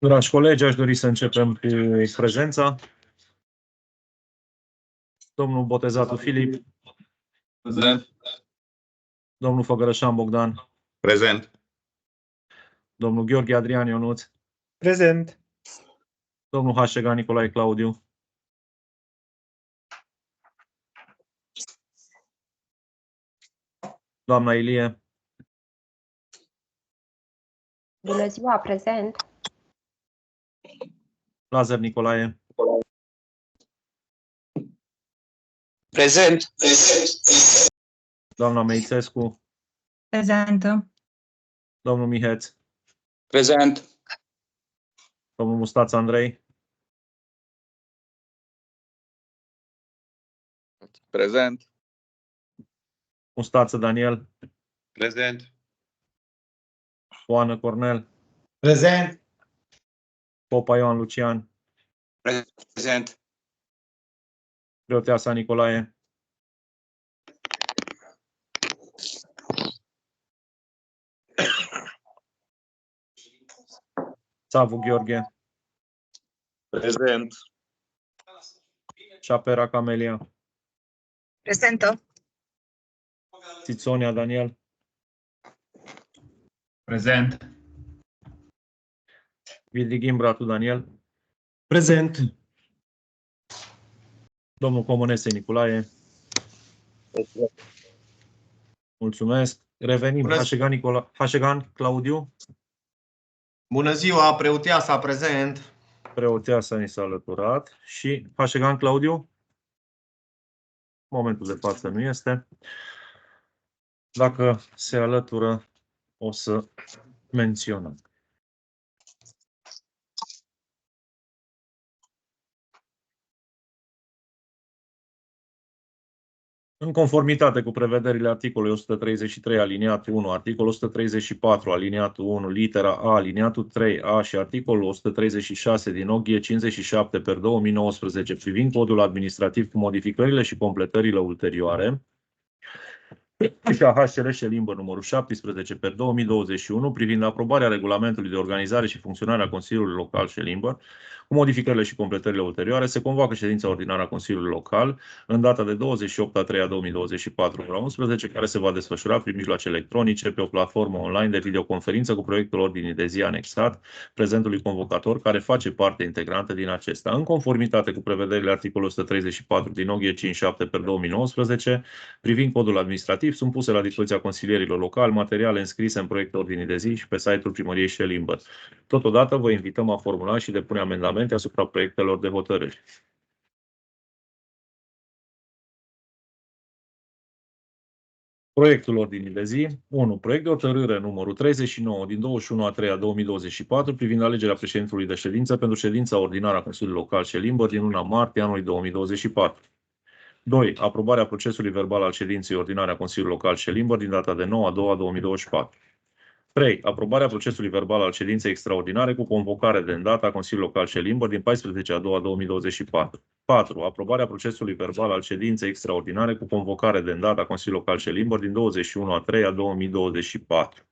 Dragi colegi, aș dori să începem cu prezența. Domnul Botezatul Filip. Prezent. Domnul Făgărășan Bogdan. Prezent. Domnul Gheorghe Adrian Ionuț. Prezent. Domnul Hașegan Nicolae Claudiu. Doamna Ilie. Bună ziua, prezent. Lazar Nicolae. Prezent. Doamna Meițescu. Prezentă. Domnul Miheț. Prezent. Domnul Mustaț Andrei. Prezent. Mustață Daniel. Prezent. Oană Cornel. Prezent. Popa Ioan Lucian. Prezent. Preoteasa Nicolae. Țavu Gheorghe. Prezent. Șapera Camelia. Prezentă. Țițonia Daniel. Prezent. Vidrighin Bratu Daniel. Prezent. Domnul Comănese Nicolae. Mulțumesc. Revenim. Bună Hașegan Claudiu. Bună ziua, preoteasa prezent. Preoteasa ni s-a alăturat. Și Hașegan Claudiu? Momentul de față nu este. Dacă se alătură, o să menționăm. În conformitate cu prevederile articolului 133 aliniatul 1, articolul 134 aliniatul 1, litera A, aliniatul 3A și articolul 136 din OGHE 57/2019 privind codul administrativ cu modificările și completările ulterioare, și a HCL limbă numărul 17/2021 privind aprobarea regulamentului de organizare și funcționare a Consiliului Local Șelimbă, cu modificările și completările ulterioare, se convoacă ședința ordinară a Consiliului Local în data de 28/3/2024 ora 11, care se va desfășura prin mijloace electronice pe o platformă online de videoconferință cu proiectul ordinii de zi anexat prezentului convocator, care face parte integrantă din acesta. În conformitate cu prevederile articolului 134 din OGHE 57/2019 privind codul administrativ, sunt puse la dispoziția consilierilor locali materiale înscrise în proiectul ordinii de zi și pe site-ul Primăriei Șelimbă. Totodată vă invităm a formula și depune amendamente asupra proiectelor de hotărâri. Proiectul ordinii de zi. 1. Proiect de hotărâre numărul 39 din 21/3/2024 privind alegerea președintelui de ședință pentru ședința ordinară a Consiliului Local Șelimbă din luna martie anului 2024. 2. Aprobarea procesului verbal al ședinței ordinare a Consiliului Local Șelimbă din data de 9/2/2024. 3. Aprobarea procesului verbal al ședinței extraordinare cu convocare de îndată a Consiliului Local Șelimbă din 14/2/2024. 4. Aprobarea procesului verbal al ședinței extraordinare cu convocare de îndată a Consiliului Local Șelimbă din 21/3/2024.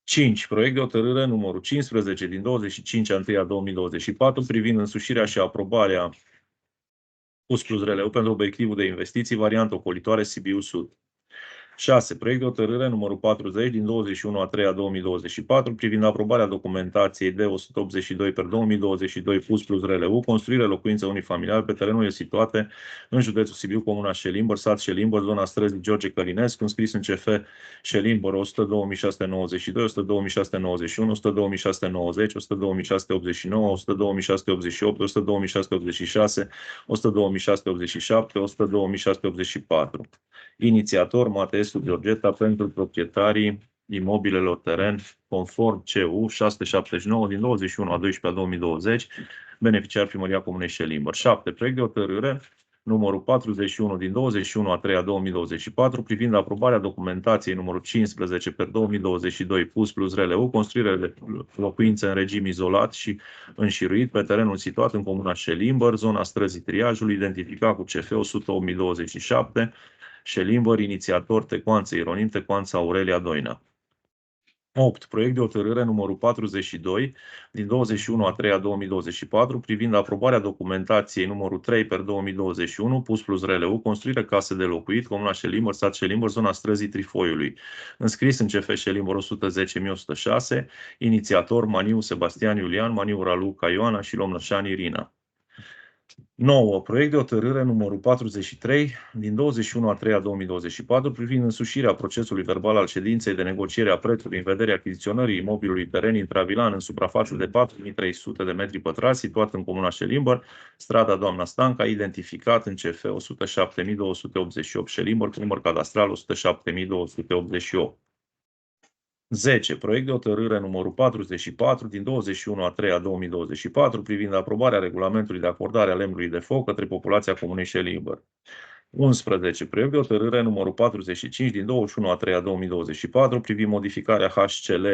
5. Proiect de hotărâre numărul 15 din 25/1/2024 privind însușirea și aprobarea +RLU pentru obiectivul de investiții variantă ocolitoare Sibiu Sud. 6. Proiect de hotărâre numărul 40 din 21/3/2024 privind aprobarea documentației D182/2022 +RLU, construire locuințe unifamiliare pe terenurile situate în județul Sibiu, comuna Șelimbăr, sat Șelimbăr, zona străzii George Călinescu, înscris în CF Șelimbăr 100.692, 100.691, 100.690, 100.689, 100.688, 100.686, 100.687, 100.684. Inițiator Mateescu Georgeta pentru proprietarii imobilelor teren conform CU 679 din 21/12/2020, beneficiar Primăria Comunei Șelimbăr. 7. Proiect de hotărâre numărul 41 din 21/3/2024 privind aprobarea documentației numărul 15/2022 +RLU, construire de locuințe în regim izolat și înșiruit pe terenul situat în comuna Șelimbăr, zona străzii Triajului, identificat cu CF 100.027, Șelimbăr, inițiator Tecoanță Ironim, Tecoanța Aurelia Doina. 8. Proiect de hotărâre numărul 42 din 21/3/2024 privind aprobarea documentației numărul 3/2021 pus plus RLU, construirea case de locuit, Comuna Șelimbăr, sat Șelimbăr, zona străzii Trifoiului. Înscris în CF Șelimbăr 110.106, inițiator Maniu Sebastian Iulian, Maniu Raluca Ioana și Lomnășan Irina. 9. Proiect de hotărâre numărul 43 din 21/3/2024 privind însușirea procesului verbal al ședinței de negociere a prețului în vederea achiziționării imobilului teren intravilan în suprafață de 4.300 de metri pătrați situat în Comuna Șelimbăr, strada Doamna Stanca, identificat în CF 107.288 Șelimbăr, cu număr cadastral 107.288. 10. Proiect de hotărâre numărul 44 din 21/3/2024 privind aprobarea regulamentului de acordare a lemnului de foc către populația Comunei Șelimbăr. 11. Proiect de hotărâre numărul 45 din 21/3/2024 privind modificarea HCL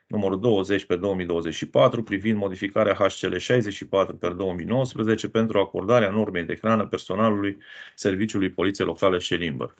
numărul 20/2024 privind modificarea HCL 64/2019 pentru acordarea normei de hrană personalului Serviciului Poliției Locale Șelimbăr.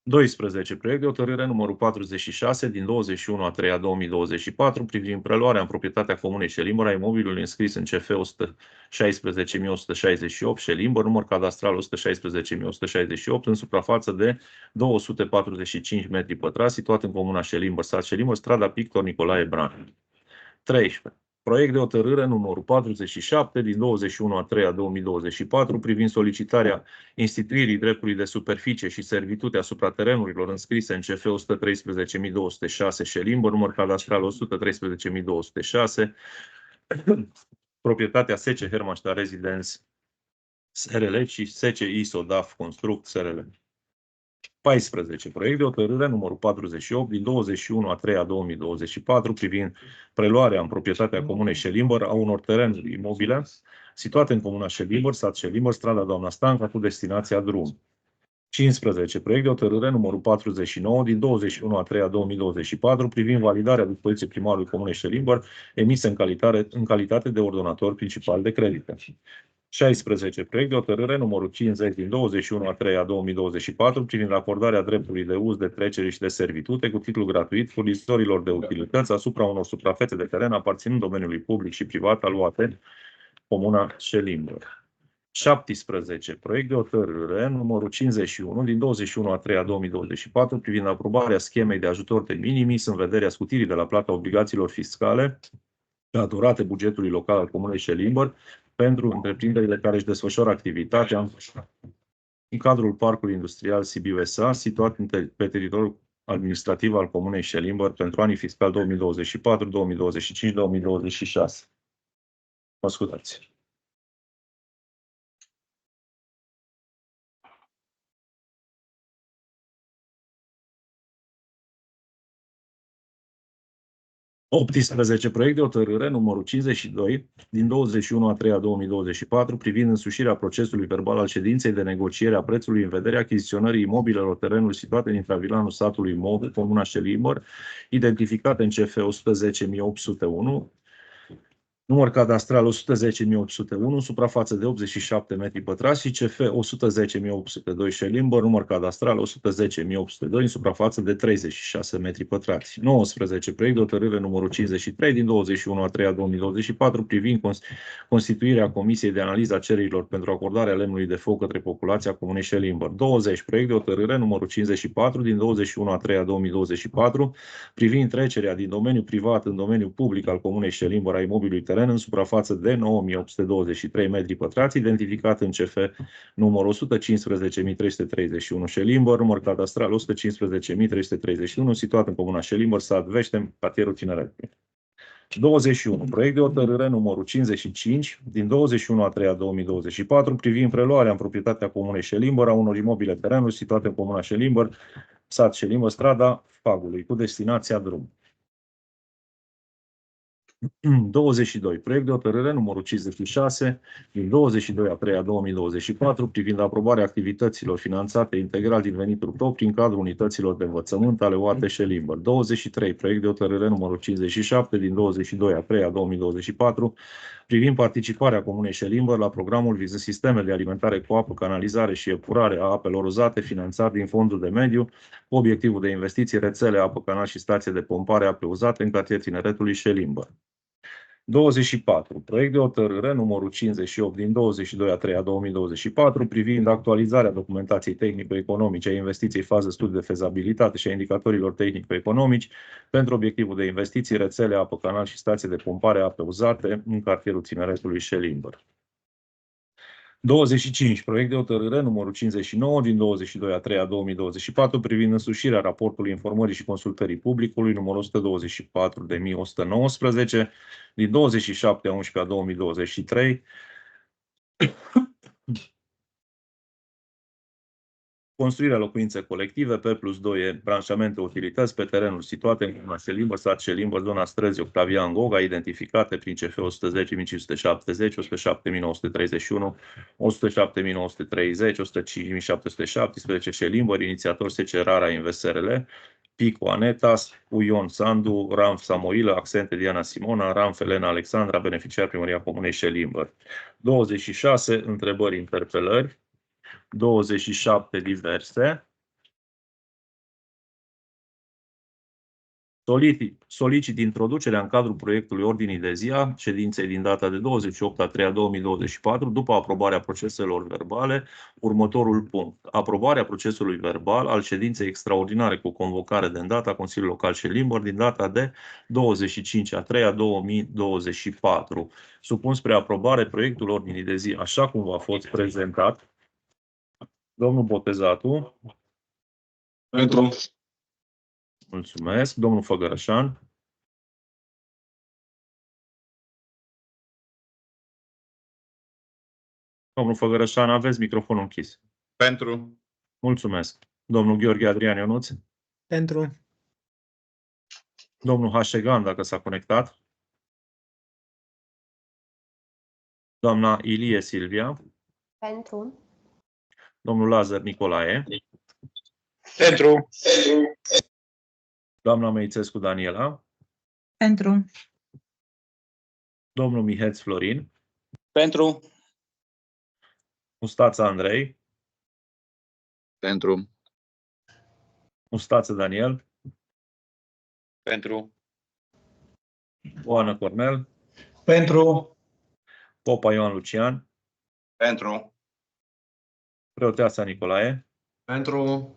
12. Proiect de hotărâre numărul 46 din 21/3/2024 privind preluarea în proprietatea Comunei Șelimbăr a imobilului înscris în CF 116.168 Șelimbăr, număr cadastral 116.168, în suprafață de 245 metri pătrați, situat în Comuna Șelimbăr, sat Șelimbăr, strada Pictor Nicolae Bran. 13. Proiect de hotărâre numărul 47 din 21/3/2024 privind solicitarea instituirii dreptului de superficie și servitute asupra terenurilor înscrise în CF 113.206 Șelimbăr, număr cadastral 113.206, proprietatea SC Hermannstadt Residence SRL și SC ISODAF Construct SRL. 14. Proiect de hotărâre numărul 48 din 21/3/2024 privind preluarea în proprietatea Comunei Șelimbăr a unor terenuri imobile situate în Comuna Șelimbăr, sat Șelimbăr, strada Doamna Stanca, cu destinația drum. 15. Proiect de hotărâre numărul 49 din 21/3/2024 privind validarea dispoziției primarului Comunei Șelimbăr emisă în calitate de ordonator principal de credite. 16. Proiect de hotărâre numărul 50 din 21/3/2024 privind acordarea dreptului de uz, de trecere și de servitute cu titlu gratuit furnizorilor de utilități asupra unor suprafețe de teren aparținând domeniului public și privat aluate Comuna Șelimbăr. 17. Proiect de hotărâre numărul 51 din 21/3/2024 privind aprobarea schemei de ajutor de minimis în vederea scutirii de la plata obligațiilor fiscale datorate bugetului local al Comunei Șelimbăr pentru întreprinderile care își desfășoară activitatea în cadrul Parcului Industrial Sibiu SA, situat pe teritoriul administrativ al Comunei Șelimbăr pentru anii fiscali 2024, 2025, 2026. Mă scuzați. Optsprezece. Proiect de hotărâre numărul 52 din 21/3/2024 privind însușirea procesului verbal al ședinței de negociere a prețului în vederea achiziționării imobilelor terenului situate în intravilanul satului Mod, Comuna Șelimbăr, identificate în CF 110.801, număr cadastral 110.801, suprafață de 87 metri pătrați și CF 110.802 Șelimbăr, număr cadastral 110.802, în suprafață de 36 metri pătrați. 19. Proiect de hotărâre numărul 53 din 21/3/2024 privind constituirea Comisiei de analiză a cererilor pentru acordarea lemnului de foc către populația Comunei Șelimbăr. 20. Proiect de hotărâre numărul 54 din 21/3/2024 privind trecerea din domeniul privat în domeniul public al Comunei Șelimbăr a imobilului teren în suprafață de 9.823 metri pătrați, identificat în CF numărul 115.331 Șelimbăr, număr cadastral 115.331, situat în Comuna Șelimbăr, sat Veștem, cartierul Tineret. 21. Proiect de hotărâre numărul 55 din 21/3/2024 privind preluarea în proprietatea Comunei Șelimbăr a unor imobile terenuri situate în Comuna Șelimbăr, sat Șelimbăr, strada Fagului, cu destinația drum. 22. Proiect de hotărâre numărul 56 din 22/3/2024 privind aprobarea activităților finanțate integral din venituri proprii în cadrul unităților de învățământ ale UAT Șelimbăr. 23. Proiect de hotărâre numărul 57 din 22/3/2024 privind participarea Comunei Șelimbăr la programul vizând sistemele de alimentare cu apă, canalizare și epurare a apelor uzate, finanțat din Fondul de Mediu, cu obiectivul de investiții, rețele, apă, canal și stație de pompare ape uzate în cartierul Tineretului Șelimbăr. 24. Proiect de hotărâre numărul 58 din 22/3/2024 privind actualizarea documentației tehnico-economice a investiției fază studiu de fezabilitate și a indicatorilor tehnico-economici pentru obiectivul de investiții, rețele, apă, canal și stație de pompare ape uzate în cartierul Tineretului Șelimbăr. 25. Proiect de hotărâre numărul 59 din 22/3/2024 privind însușirea raportului informării și consultării publicului numărul 124.119 din 27/11/2023 construirea locuințe colective, P+2, branșamente utilități pe terenuri situate în comuna Șelimbăr, sat Șelimbăr, zona străzii Octavian Goga, identificate prin CF 110.570, 107.931, 107.930, 105.717, Șelimbăr, inițiator Secerara Investerele, Pico Anetas, Uion Sandu, Ramf Samoilă, Accente Diana Simona, Ramf Elena Alexandra, beneficiar Primăria Comunei Șelimbăr. 26. Întrebări, interpelări. 27 diverse. Solicit introducerea în cadrul proiectului ordinii de zi a ședinței din data de 28/3/2024, după aprobarea proceselor verbale, următorul punct. Aprobarea procesului verbal al ședinței extraordinare cu convocare de îndată a Consiliului Local Șelimbăr din data de 25/3/2024. Supun spre aprobare proiectul ordinii de zi așa cum v-a fost prezentat. Domnul Botezatu. Pentru. Mulțumesc. Domnul Făgărășan. Domnul Făgărășan, aveți microfonul închis. Pentru. Mulțumesc. Domnul Gheorghe Adrian Ionuț. Pentru. Domnul Hașegan, dacă s-a conectat. Doamna Ilie Silvia. Pentru. Domnul Lazar Nicolae. Pentru. Doamna Meițescu Daniela. Pentru. Domnul Miheț Florin. Pentru. Mustață Andrei. Pentru. Mustață Daniel. Pentru. Oana Cornel. Pentru. Popa Ioan Lucian. Pentru. Preoteasa Nicolae. Pentru.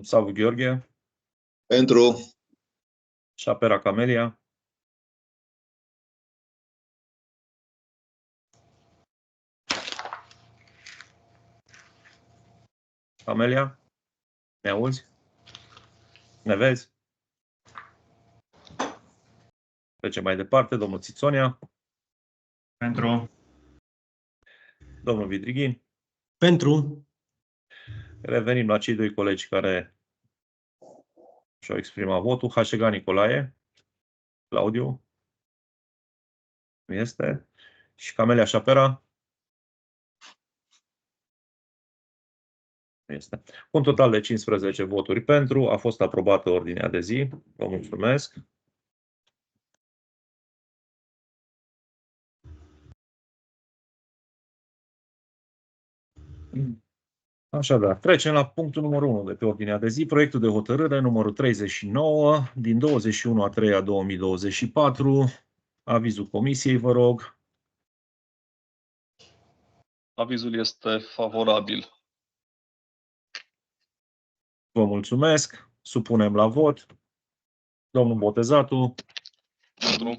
Savu Gheorghe. Pentru. Șapera Camelia. Camelia? Ne auzi? Ne vezi? Trecem mai departe. Domnul Țițonia. Pentru. Domnul Vidrighin. Pentru. Revenim la cei doi colegi care și-au exprimat votul. Hașegan Nicolae. Claudiu. Nu este. Și Camelia Șapera. Nu este. Un total de 15 voturi pentru. A fost aprobată ordinea de zi. Vă mulțumesc. Așadar, trecem la punctul numărul 1 de pe ordinea de zi, proiectul de hotărâre numărul 39 din 21/3/2024. Avizul comisiei, vă rog. Avizul este favorabil. Vă mulțumesc. Supunem la vot. Domnul Botezatu. Pentru.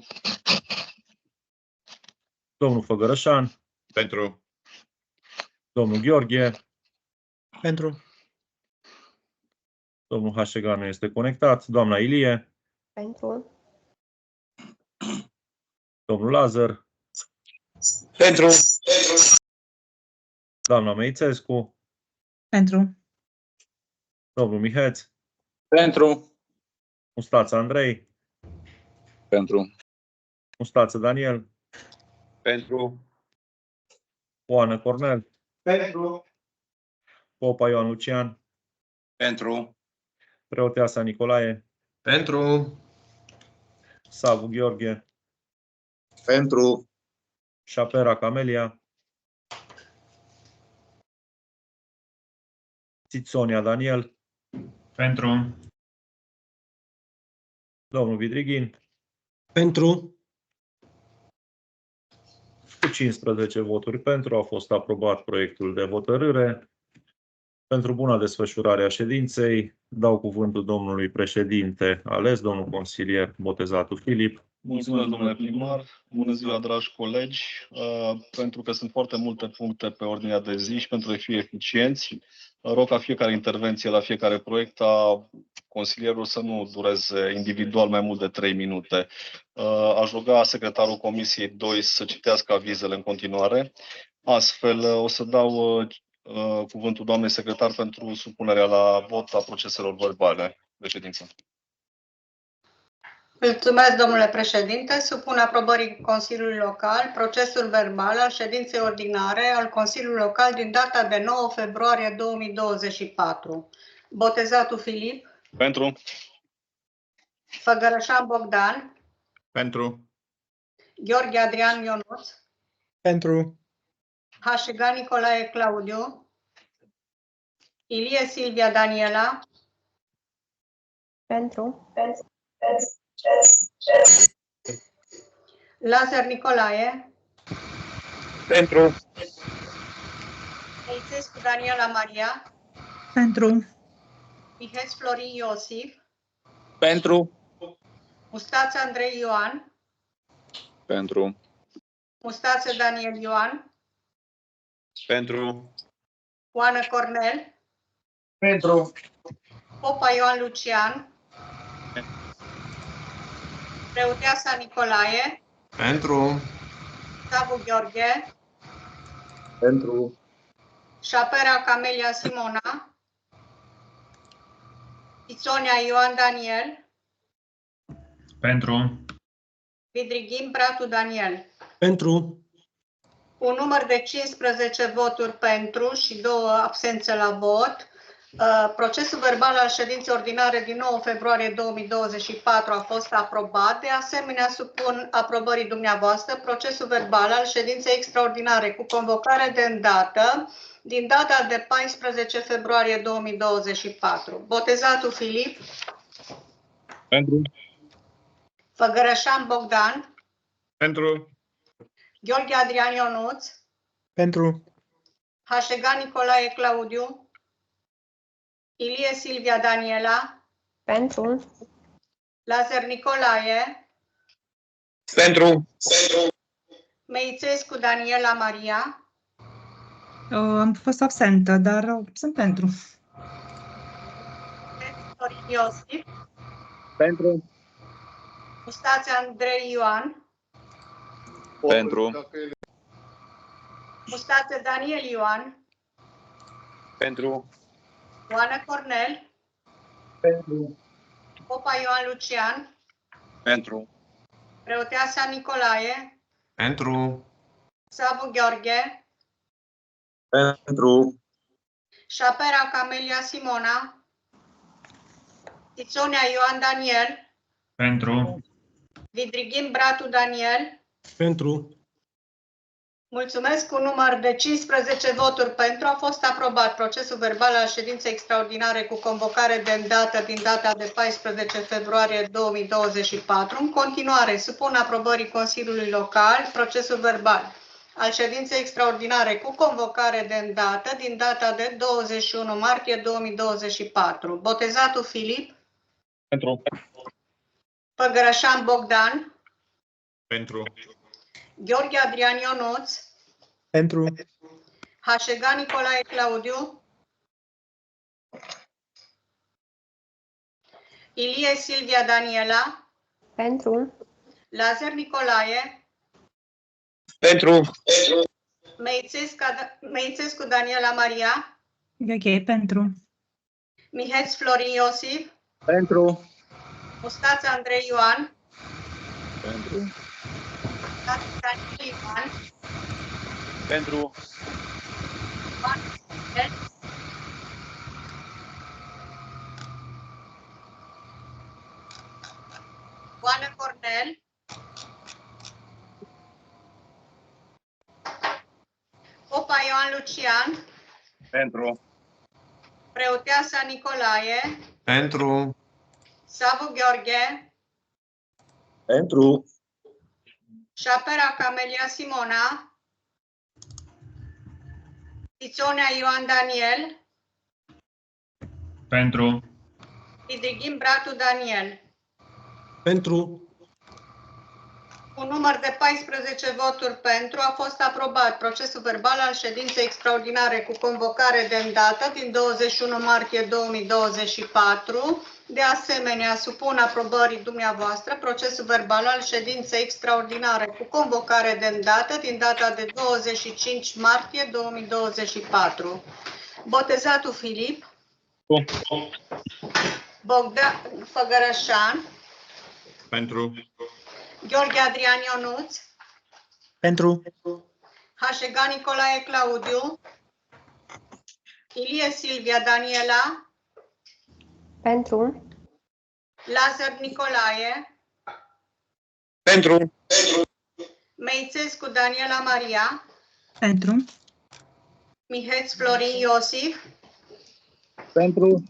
Domnul Făgărășan. Pentru. Domnul Gheorghe. Pentru. Domnul Hașegan nu este conectat. Doamna Ilie. Pentru. Domnul Lazar. Pentru. Doamna Meițescu. Pentru. Domnul Miheț. Pentru. Mustață Andrei. Pentru. Mustață Daniel. Pentru. Oana Cornel. Pentru. Popa Ioan Lucian. Pentru. Preoteasa Nicolae. Pentru. Savu Gheorghe. Pentru. Șapera Camelia, Țițonia Daniel, Pentru. domnul Vidrighin, Pentru. cu 15 voturi pentru, a fost aprobat proiectul de hotărâre. Pentru buna desfășurare a ședinței, dau cuvântul domnului președinte ales, domnul consilier Botezatul Filip. Mulțumesc, domnule primar. Bună ziua, dragi colegi. Pentru că sunt foarte multe puncte pe ordinea de zi și pentru a fi eficienți, rog ca fiecare intervenție la fiecare proiect a consilierul să nu dureze individual mai mult de 3 minute. Aș ruga secretarul Comisiei 2 să citească avizele în continuare. Astfel, o să dau cuvântul doamnei secretar pentru supunerea la vot a proceselor verbale de ședință. Mulțumesc, domnule președinte. Supun aprobării Consiliului Local procesul verbal al ședinței ordinare al Consiliului Local din data de 9 februarie 2024. Botezatul Filip. Pentru. Făgărășan Bogdan. Pentru. Gheorghe Adrian Ionuț. Pentru. Hașiga Nicolae Claudiu. Ilie Silvia Daniela. Pentru. Lazar Nicolae. Pentru. Neitescu Daniela Maria. Pentru. Miheț Florin Iosif. Pentru. Mustață Andrei Ioan. Pentru. Mustață Daniel Ioan. Pentru. Oană Cornel. Pentru. Popa Ioan Lucian. Preuteasa Nicolae. Pentru. Savu Gheorghe. Pentru. Șapera Camelia Simona. Țițonia Ioan Daniel. Pentru. Vidrighin Bratu Daniel. Pentru. Un număr de 15 voturi pentru și 2 absențe la vot. Procesul verbal al ședinței ordinare din 9 februarie 2024 a fost aprobat. De asemenea, supun aprobării dumneavoastră procesul verbal al ședinței extraordinare cu convocare de îndată din data de 14 februarie 2024. Botezatul Filip. Pentru. Făgărășan Bogdan. Pentru. Gheorghe Adrian Ionuț. Pentru. Hașega Nicolae Claudiu. Ilie Silvia Daniela. Pentru. Lazar Nicolae. Pentru. Meițescu Daniela Maria. Am fost absentă, dar sunt pentru. Florin Iosif. Pentru. Mustață Andrei Ioan. Pentru. Mustață Daniel Ioan. Pentru. Oană Cornel. Pentru. Popa Ioan Lucian. Pentru. Preoteasa Nicolae. Pentru. Savu Gheorghe. Pentru. Șapera Camelia Simona. Țițonia Ioan Daniel. Pentru. Vidrighin Bratu Daniel. Pentru. Mulțumesc. Cu număr de 15 voturi pentru a fost aprobat procesul verbal al ședinței extraordinare cu convocare de îndată din data de 14 februarie 2024. În continuare, supun aprobării Consiliului Local procesul verbal al ședinței extraordinare cu convocare de îndată din data de 21 martie 2024. Botezatul Filip. Pentru. Făgărășan Bogdan. Pentru. Gheorghe Adrian Ionuț. Pentru. Hașega Nicolae Claudiu. Ilie Silvia Daniela. Pentru. Lazar Nicolae. Pentru. Meițescu Daniela Maria. Ok, pentru. Miheț Florin Iosif. Pentru. Mustață Andrei Ioan. Pentru. Mustață Daniel Ioan. Pentru. Oană Cornel. Lucian, Pentru. Preoteasa Nicolae, Pentru. Savu Gheorghe, Pentru. Șapera Camelia Simona, Tițonea Ioan Daniel, Pentru. Idighim Bratu Daniel. Pentru. Cu număr de 14 voturi pentru a fost aprobat procesul verbal al ședinței extraordinare cu convocare de îndată din 21 martie 2024. De asemenea, supun aprobării dumneavoastră procesul verbal al ședinței extraordinare cu convocare de îndată din data de 25 martie 2024. Botezatul Filip, Bogdan Făgărășan, Pentru. Gheorghe Adrian Ionuț, Pentru. Hașega Nicolae Claudiu, Ilie Silvia Daniela, Pentru. Lazar Nicolae, Pentru. Meițescu Daniela Maria, Pentru. Miheț Florin Iosif, Pentru.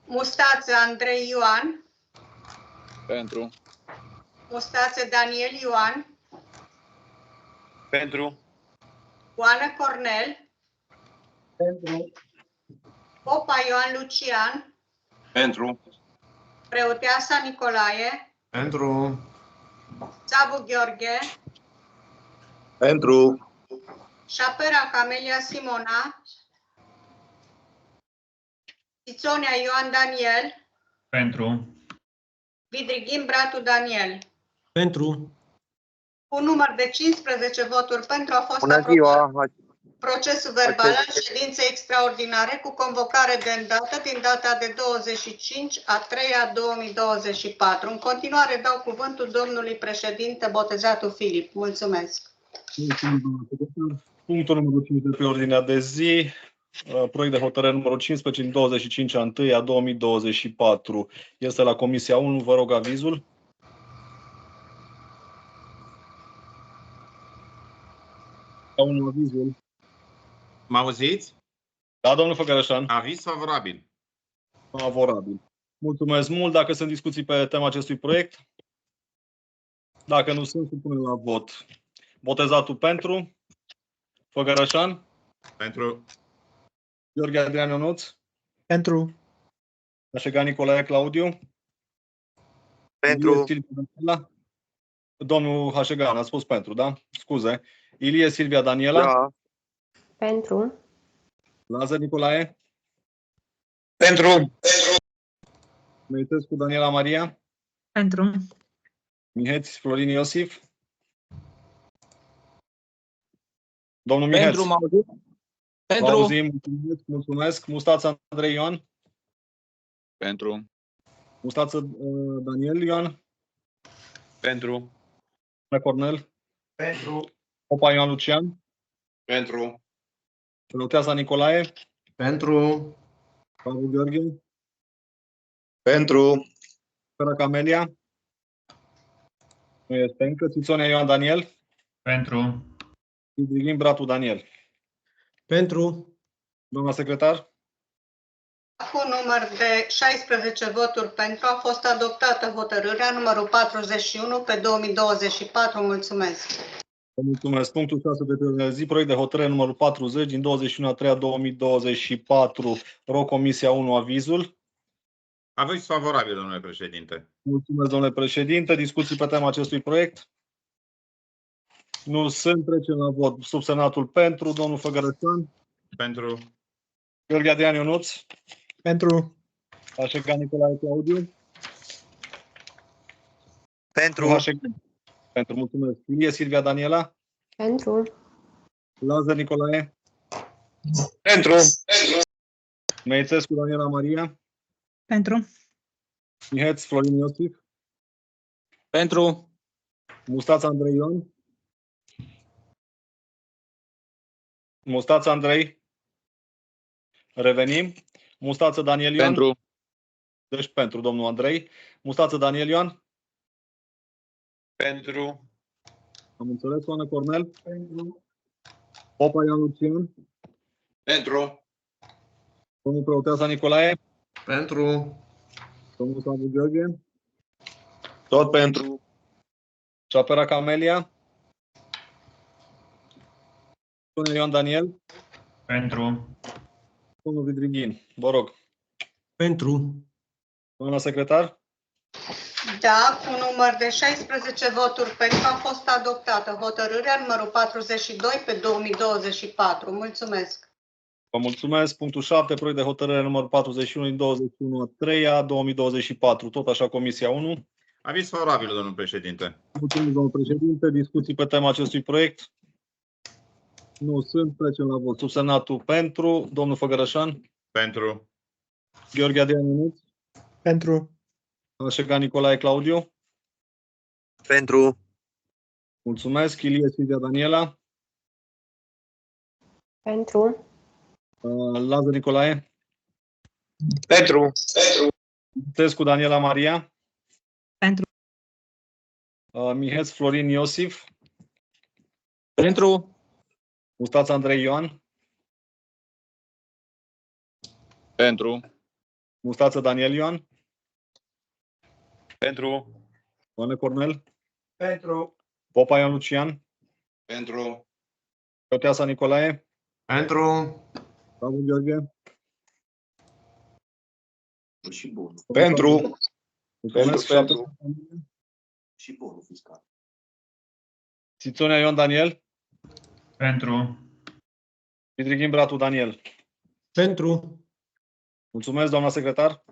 Mustață Andrei Ioan, Pentru. Mustață Daniel Ioan, Pentru. Oană Cornel, Pentru. Popa Ioan Lucian, Pentru. Preoteasa Nicolae, Pentru. Țavu Gheorghe, Pentru. Șapera Camelia Simona, Tițonea Ioan Daniel, Pentru. Vidrighim Bratu Daniel. Pentru. Cu număr de 15 voturi pentru a fost Bună aprobat ziua! procesul verbal al ședinței extraordinare cu convocare de îndată din data de 25/3/2024. În continuare dau cuvântul domnului președinte Botezatul Filip. Mulțumesc. Punctul numărul 5 de pe ordinea de zi, proiect de hotărâre numărul 15 din 25/1/2024. Este la Comisia 1, vă rog avizul. Avizul. Mă auziți? Da, domnul Făgărășan. Aviz favorabil. Favorabil. Mulțumesc mult. Dacă sunt discuții pe tema acestui proiect? Dacă nu sunt, supunem la vot. Botezatul pentru. Făgărășan. Pentru. Gheorghe Adrian Ionuț. Pentru. Hașega Nicolae Claudiu. Pentru. Domnul Hașegan a spus pentru, da? Scuze. Ilie Silvia Daniela. Da. Pentru. Lazar Nicolae. Pentru. Meitescu Daniela Maria. Pentru. Miheț Florin Iosif. Domnul Miheț. Pentru. Mă auzit? Vă Pentru. auzim. Mulțumesc. Mustață Andrei Ioan. Pentru. Mustață Daniel Ioan. Pentru. Cornel. Pentru. Popa Ioan Lucian. Pentru. Preoteasa Nicolae. Pentru. Savu Gheorghe. Pentru. Șapera Camelia. Nu este încă. Tițonea Ioan Daniel. Pentru. Idighim Bratu Daniel. Pentru. Doamna secretar. Cu număr de 16 voturi pentru a fost adoptată hotărârea numărul 41 pe 2024. Mulțumesc. Vă mulțumesc. Punctul 6 de pe zi, proiect de hotărâre numărul 40 din 21/3/2024. Rog Comisia 1 avizul. Aviz favorabil, domnule președinte. Mulțumesc, domnule președinte. Discuții pe tema acestui proiect? Nu sunt. Trecem la vot. Subsemnatul pentru. Domnul Făgărășan. Pentru. Gheorghe Adrian Ionuț. Pentru. Hașega Nicolae Claudiu. Pentru. Pentru. Mulțumesc. Ilie Silvia Daniela. Pentru. Lazar Nicolae. Pentru. Meițescu Daniela Maria. Pentru. Miheț Florin Iosif. Pentru. Mustață Andrei Ioan. Mustață Andrei. Revenim. Mustață Daniel Ioan. Pentru. Deci pentru domnul Andrei. Mustață Daniel Ioan. Pentru. Am înțeles, Oana Cornel. Pentru. Popa Ioan Lucian, Pentru. domnul Proteasa Nicolae, Pentru. domnul Slavu Gheorghe, Tot pentru. Chapera Camelia, domnul Ioan Daniel, Pentru. domnul Vidrighin. Vă rog. Pentru. Doamna secretar? Da, cu număr de 16 voturi pentru a fost adoptată hotărârea numărul 42 pe 2024. Mulțumesc. Vă mulțumesc. Punctul 7, proiect de hotărâre numărul 41 din 21/3/2024. Tot așa, Comisia 1. Aviz favorabil, domnul președinte. Mulțumesc, domnul președinte. Discuții pe tema acestui proiect? Nu sunt. Trecem la vot. Subsemnatul pentru. Domnul Făgărășan. Pentru. Gheorghe Adrian Ionuț. Pentru. Șegan Nicolae Claudiu. Pentru. Mulțumesc. Ilie Silvia Daniela. Pentru. Lazar Nicolae. Pentru. Tescu Daniela Maria. Pentru. Miheț Florin Iosif. Pentru. Mustața Andrei Ioan. Pentru. Mustață Daniel Ioan. Pentru. Ioane Cornel. Pentru. Popa Ioan Lucian. Pentru. Proteasa Nicolae. Pentru. Slavu Gheorghe. Și bun. Pentru. Mulțumesc. Pentru. Și bunul fiscal. Țițonea Ion Daniel. Pentru. Vidrighin Bratu Daniel. Pentru. Mulțumesc, doamna secretar.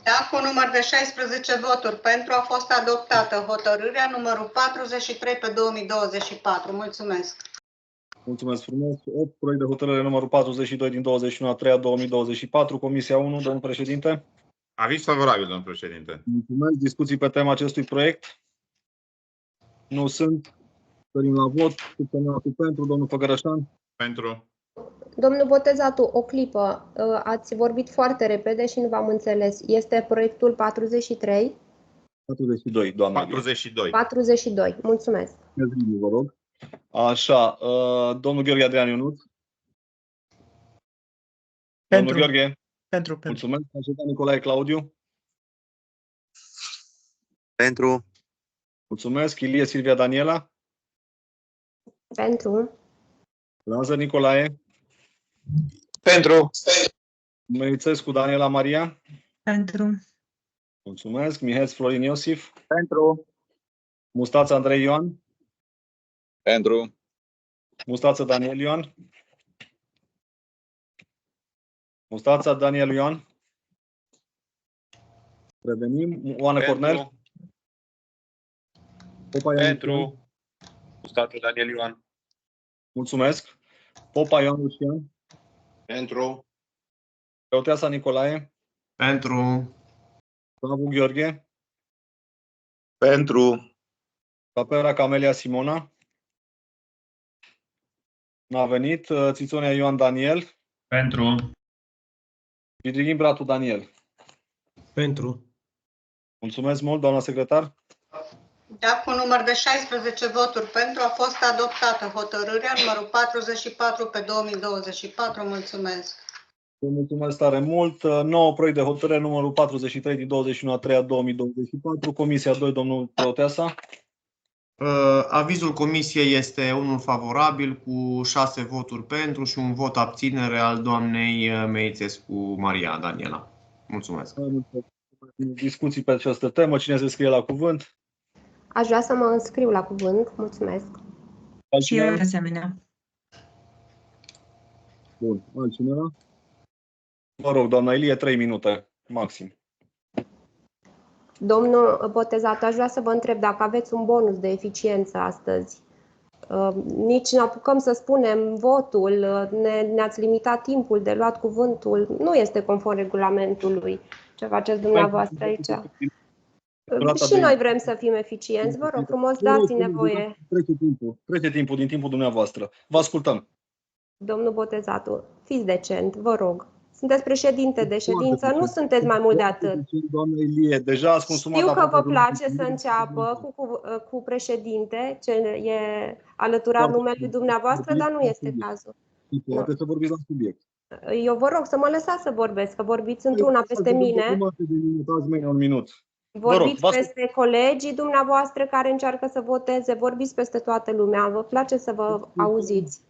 Da, cu număr de 16 voturi pentru a fost adoptată hotărârea numărul 43 pe 2024. Mulțumesc. Mulțumesc frumos. 8, proiect de hotărâre numărul 42 din 21/3/2024. Comisia 1, domnul președinte. Aviz favorabil, domnul președinte. Mulțumesc. Discuții pe tema acestui proiect? Nu sunt. Sărim la vot. Subsemnatul pentru, domnul Făgărășan. Pentru. Domnul Botezatu, o clipă. Ați vorbit foarte repede și nu v-am înțeles. Este proiectul 43? 42, doamna. 42. 42. Mulțumesc. Vă rog. Așa, domnul Gheorghe Adrian Ionuț. Domnul Pentru. Gheorghe, Pentru. mulțumesc. Șegan Nicolae Claudiu. Pentru. Mulțumesc. Ilie Silvia Daniela. Pentru. Lazar Nicolae. Pentru. Măițescu Daniela Maria. Pentru. Mulțumesc. Miheț Florin Iosif. Pentru. Mustața Andrei Ioan. Pentru. Mustață Daniel Ioan. Mustața Daniel Ioan. Revenim. Ioane Cornel. Popa Ioan Lucian. Pentru. Mustață Daniel Ioan. Mulțumesc. Popa Ioan Lucian. Pentru. Proteasa Nicolae. Pentru. Slavu Gheorghe. Pentru. Chapera Camelia Simona. N-a venit. Țițonea Ioan Daniel. Pentru. Vidrighin Bratu Daniel. Pentru. Mulțumesc mult, doamna secretar. Da, cu număr de 16 voturi pentru a fost adoptată hotărârea numărul 44 pe 2024. Mulțumesc. Vă mulțumesc tare mult. 9, proiect de hotărâre numărul 43 din 21/3/2024. Comisia 2, domnul Proteasa. Avizul comisiei este unul favorabil cu 6 voturi pentru și un vot abținere al doamnei Meițescu Maria Daniela. Mulțumesc. Discuții pe această temă. Cine se scrie la cuvânt? Aș vrea să mă înscriu la cuvânt. Mulțumesc. Și eu de asemenea. Bun. Altcineva? Vă rog, doamna Ilie, 3 minute maxim. Domnul Botezatu, aș vrea să vă întreb dacă aveți un bonus de eficiență astăzi. Nici ne apucăm să spunem votul, ne-ați limitat timpul de luat cuvântul. Nu este conform regulamentului ce faceți dumneavoastră aici. Și noi vrem să fim eficienți. Vă rog frumos, dați-ne voie. Trece timpul din timpul dumneavoastră. Vă ascultăm. Domnul Botezatu, fiți decent, vă rog. Sunteți președinte de ședință, nu sunteți mai mult de atât. Doamna Ilie, deja ați consumat Știu că vă aproape place să înceapă cu președinte, ce e alăturat numelui dumneavoastră, dar nu este cazul. Poate să vorbiți la subiect. Eu vă rog să mă lăsați să vorbesc, că vorbiți într-una peste mine. Un minut. Vorbiți peste colegii dumneavoastră care încearcă să voteze, vorbiți peste toată lumea. Vă place să vă auziți.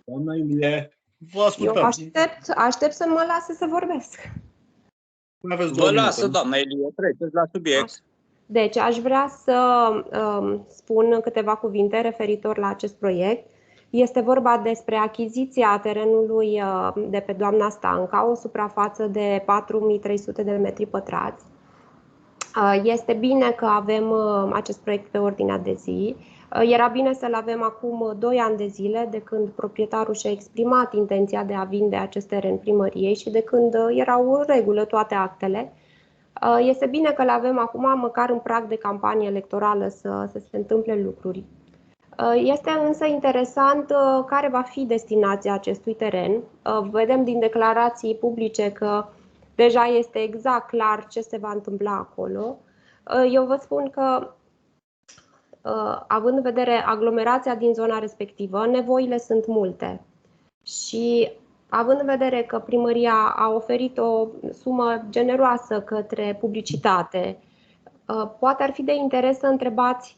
Doamna Ilie, vă ascultăm. Eu aștept să mă lase să vorbesc. Vă lasă, doamna Ilie, treceți la subiect. Deci, aș vrea să spun câteva cuvinte referitor la acest proiect. Este vorba despre achiziția terenului de pe Doamna Stanca, o suprafață de 4300 de metri pătrați. Este bine că avem acest proiect pe ordinea de zi. Era bine să-l avem acum 2 ani de zile, de când proprietarul și-a exprimat intenția de a vinde acest teren primăriei și de când erau în regulă toate actele. Este bine că-l avem acum, măcar în prag de campanie electorală, să se întâmple lucruri. Este însă interesant care va fi destinația acestui teren. Vedem din declarații publice că deja este exact clar ce se va întâmpla acolo. Eu vă spun că, având în vedere aglomerația din zona respectivă, nevoile sunt multe. Și având în vedere că primăria a oferit o sumă generoasă către publicitate, poate ar fi de interes să întrebați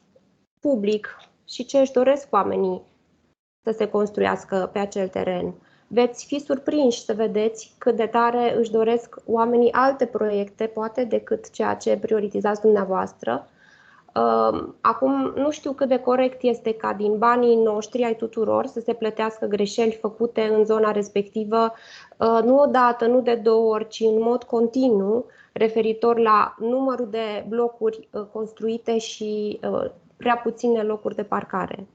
public și ce își doresc oamenii să se construiască pe acel teren. Veți fi surprinși să vedeți cât de tare își doresc oamenii alte proiecte, poate decât ceea ce prioritizați dumneavoastră. Acum, nu știu cât de corect este ca din banii noștri ai tuturor să se plătească greșeli făcute în zona respectivă, nu odată, nu de 2 ori, ci în mod continuu, referitor la numărul de blocuri construite și prea puține locuri de parcare.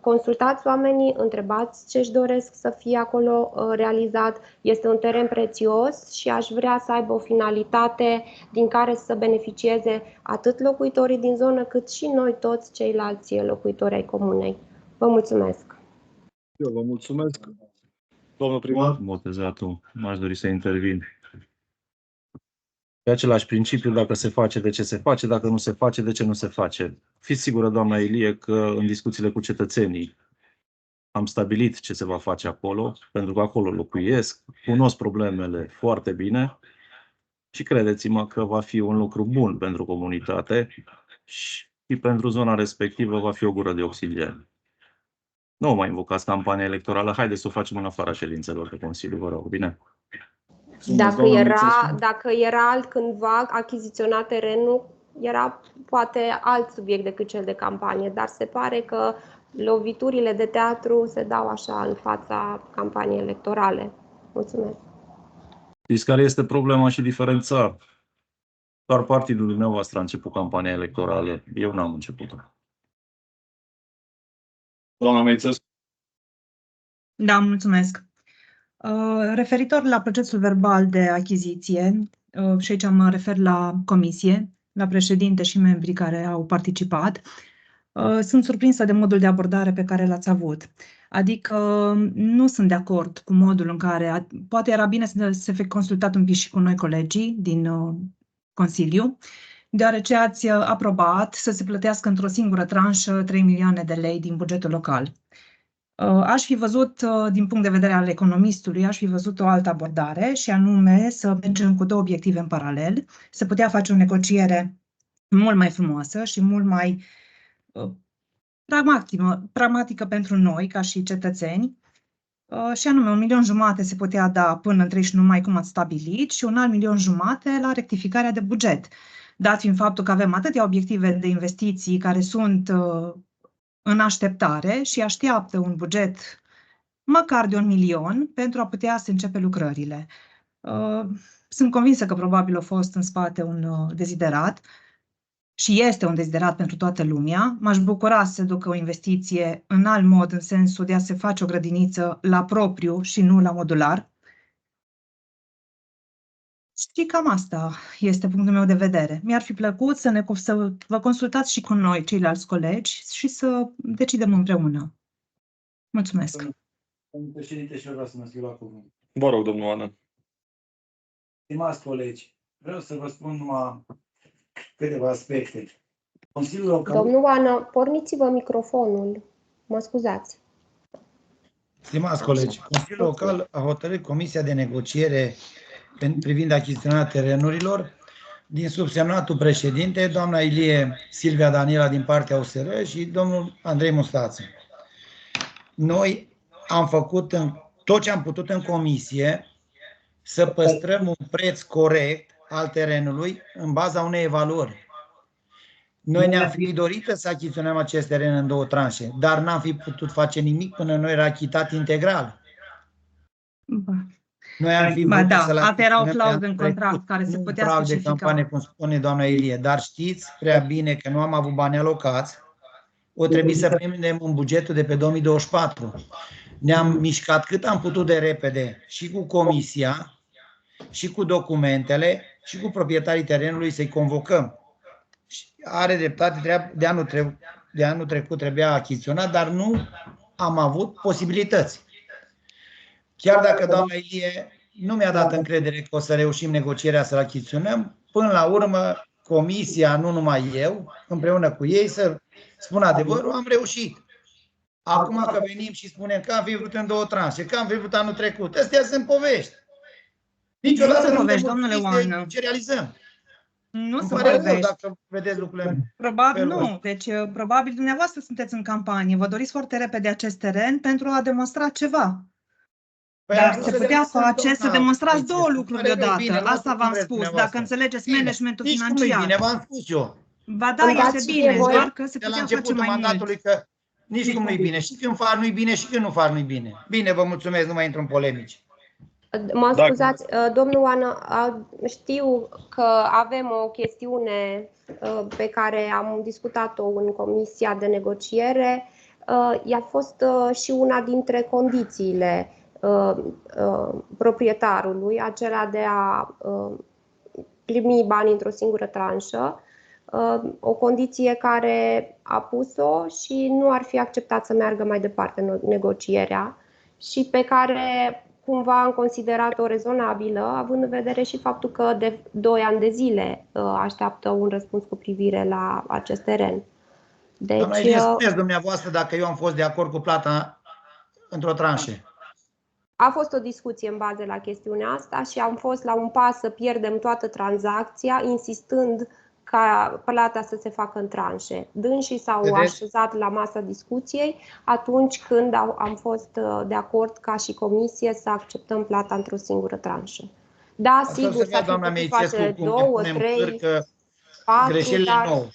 Consultați oamenii, întrebați ce își doresc să fie acolo realizat. Este un teren prețios și aș vrea să aibă o finalitate din care să beneficieze atât locuitorii din zonă, cât și noi toți ceilalți locuitori ai comunei. Vă mulțumesc! Eu vă mulțumesc. Domnul primar? Botezatul, m-aș dori să intervin. Pe același principiu, dacă se face, de ce se face, dacă nu se face, de ce nu se face. Fiți sigură, doamna Ilie, că în discuțiile cu cetățenii am stabilit ce se va face acolo, pentru că acolo locuiesc, cunosc problemele foarte bine și credeți-mă că va fi un lucru bun pentru comunitate și pentru zona respectivă va fi o gură de oxigeni. Nu mai invocați campania electorală, haideți să o facem în afara ședințelor de Consiliu, vă rog, bine? Dacă era altcândva achiziționat terenul, era poate alt subiect decât cel de campanie, dar se pare că loviturile de teatru se dau așa în fața campaniei electorale. Mulțumesc. Știți care este problema și diferența? Doar partidul dumneavoastră a început campania electorală, eu n-am început-o. Doamna Meițescu? Da, mulțumesc. Referitor la procesul verbal de achiziție, și aici mă refer la comisie, la președinte și membrii care au participat, sunt surprinsă de modul de abordare pe care l-ați avut. Adică nu sunt de acord cu modul în care, poate era bine să se fie consultat un pic și cu noi colegii din Consiliu, deoarece ați aprobat să se plătească într-o singură tranșă 3 milioane de lei din bugetul local. Aș fi văzut, din punct de vedere al economistului, aș fi văzut o altă abordare și anume să mergem cu 2 obiective în paralel, să putea face o negociere mult mai frumoasă și mult mai pragmatică pentru noi, ca și cetățeni, și anume 1,5 milion se putea da până în 31 mai, cum ați stabilit, și 1,5 milion la rectificarea de buget. Dat fiind faptul că avem atâtea obiective de investiții care sunt în așteptare și așteaptă un buget măcar de 1 milion pentru a putea să începe lucrările. Sunt convinsă că probabil a fost în spate un deziderat și este un deziderat pentru toată lumea. M-aș bucura să se ducă o investiție în alt mod, în sensul de a se face o grădiniță la propriu și nu la modular. Și cam asta este punctul meu de vedere. Mi-ar fi plăcut să vă consultați și cu noi, ceilalți colegi, și să decidem împreună. Mulțumesc. Domnul președinte, și eu vreau să mă scriu la cuvânt. Vă rog, domnul Oană. Stimați colegi, vreau să vă spun numai câteva aspecte. Consiliul Local... Domnul Oana, porniți-vă microfonul. Mă scuzați. Stimați colegi, Consiliul Local a hotărât Comisia de Negociere privind achiziționarea terenurilor din subsemnatul președinte, doamna Ilie Silvia Daniela din partea USR și domnul Andrei Mustață. Noi am făcut tot ce am putut în comisie să păstrăm un preț corect al terenului în baza unei evaluări. Noi ne-am fi dorit să achiziționăm acest teren în 2 tranșe, dar n-am fi putut face nimic până nu era achitat integral. Noi am fi da, asta era o clauză în contract care se putea specifica. De campanie, cum spune doamna Ilie, dar știți prea bine că nu am avut bani alocați, o trebuie să primim în bugetul de pe 2024. Ne-am mișcat cât am putut de repede și cu comisia, și cu documentele, și cu proprietarii terenului să-i convocăm. Are dreptate, de anul trecut trebuia achiziționat, dar nu am avut posibilități. Chiar dacă doamna Ilie nu mi-a dat încredere că o să reușim negocierea să-l achiziționăm, până la urmă comisia, nu numai eu, împreună cu ei, să spun adevărul, am reușit. Acum că venim și spunem că am fi vrut în 2 tranșe, că am fi vrut anul trecut, astea sunt povești. Niciodată nu povești, domnule Oana. Ce realizăm. Nu Îmi sunt pare rău povești. dacă vedeți lucrurile. Probabil nu. Deci, probabil dumneavoastră sunteți în campanie. Vă doriți foarte repede acest teren pentru a demonstra ceva. Dar se putea face să demonstrați 2 lucruri deodată. Asta v-am spus. Dacă înțelegeți managementul financiar. Nici nu-i bine, v-am spus eu. Ba da, este bine, doar că se de la putea face începutul mai mandatului mult. că nici cum nu-i bine. Și când fac nu-i bine și când nu fac nu-i bine. Bine, vă mulțumesc, nu mai intru în polemici. Mă scuzați, domnul Oana, știu că avem o chestiune pe care am discutat-o în Comisia de Negociere. Ea a fost și una dintre condițiile proprietarului, acela de a primi bani într-o singură tranșă, o condiție care a pus-o și nu ar fi acceptat să meargă mai departe negocierea și pe care cumva am considerat-o rezonabilă, având în vedere și faptul că de 2 ani de zile așteaptă un răspuns cu privire la acest teren. Deci, Doamna Ilie, spuneți dumneavoastră dacă eu am fost de acord cu plata într-o tranșă. a fost o discuție în bază la chestiunea asta și am fost la un pas să pierdem toată tranzacția, insistând ca plata să se facă în tranșe. Dânsii s-au așezat la masa discuției atunci când am fost de acord ca și comisie să acceptăm plata într-o singură tranșă. Da, sigur, s-ar fi putut face 2, 3, 4, dar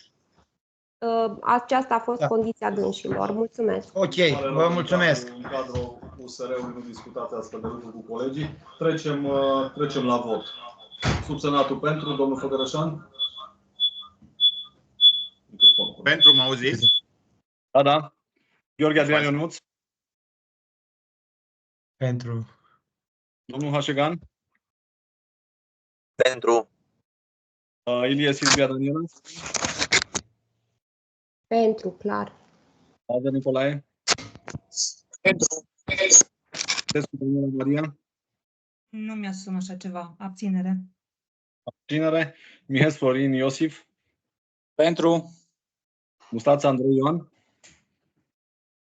aceasta a fost condiția dânșilor. Mulțumesc. Ok, vă mulțumesc. În cadrul USR-ului nu discutați astfel de lucruri cu colegii. Trecem la vot. Subsemnatul pentru, domnul Făgărășan. Pentru, mă auziți? Da. Gheorghe Adrian Ionuț. Pentru. Domnul Hașegan. Pentru. Ilie Silvia Daniela. Pentru, clar. Ada Nicolae. Pentru. Tescu Daniela Maria. Nu mi-asum așa ceva. Abținere. Abținere. Mihes Florin Iosif. Pentru. Mustață Andrei Ioan.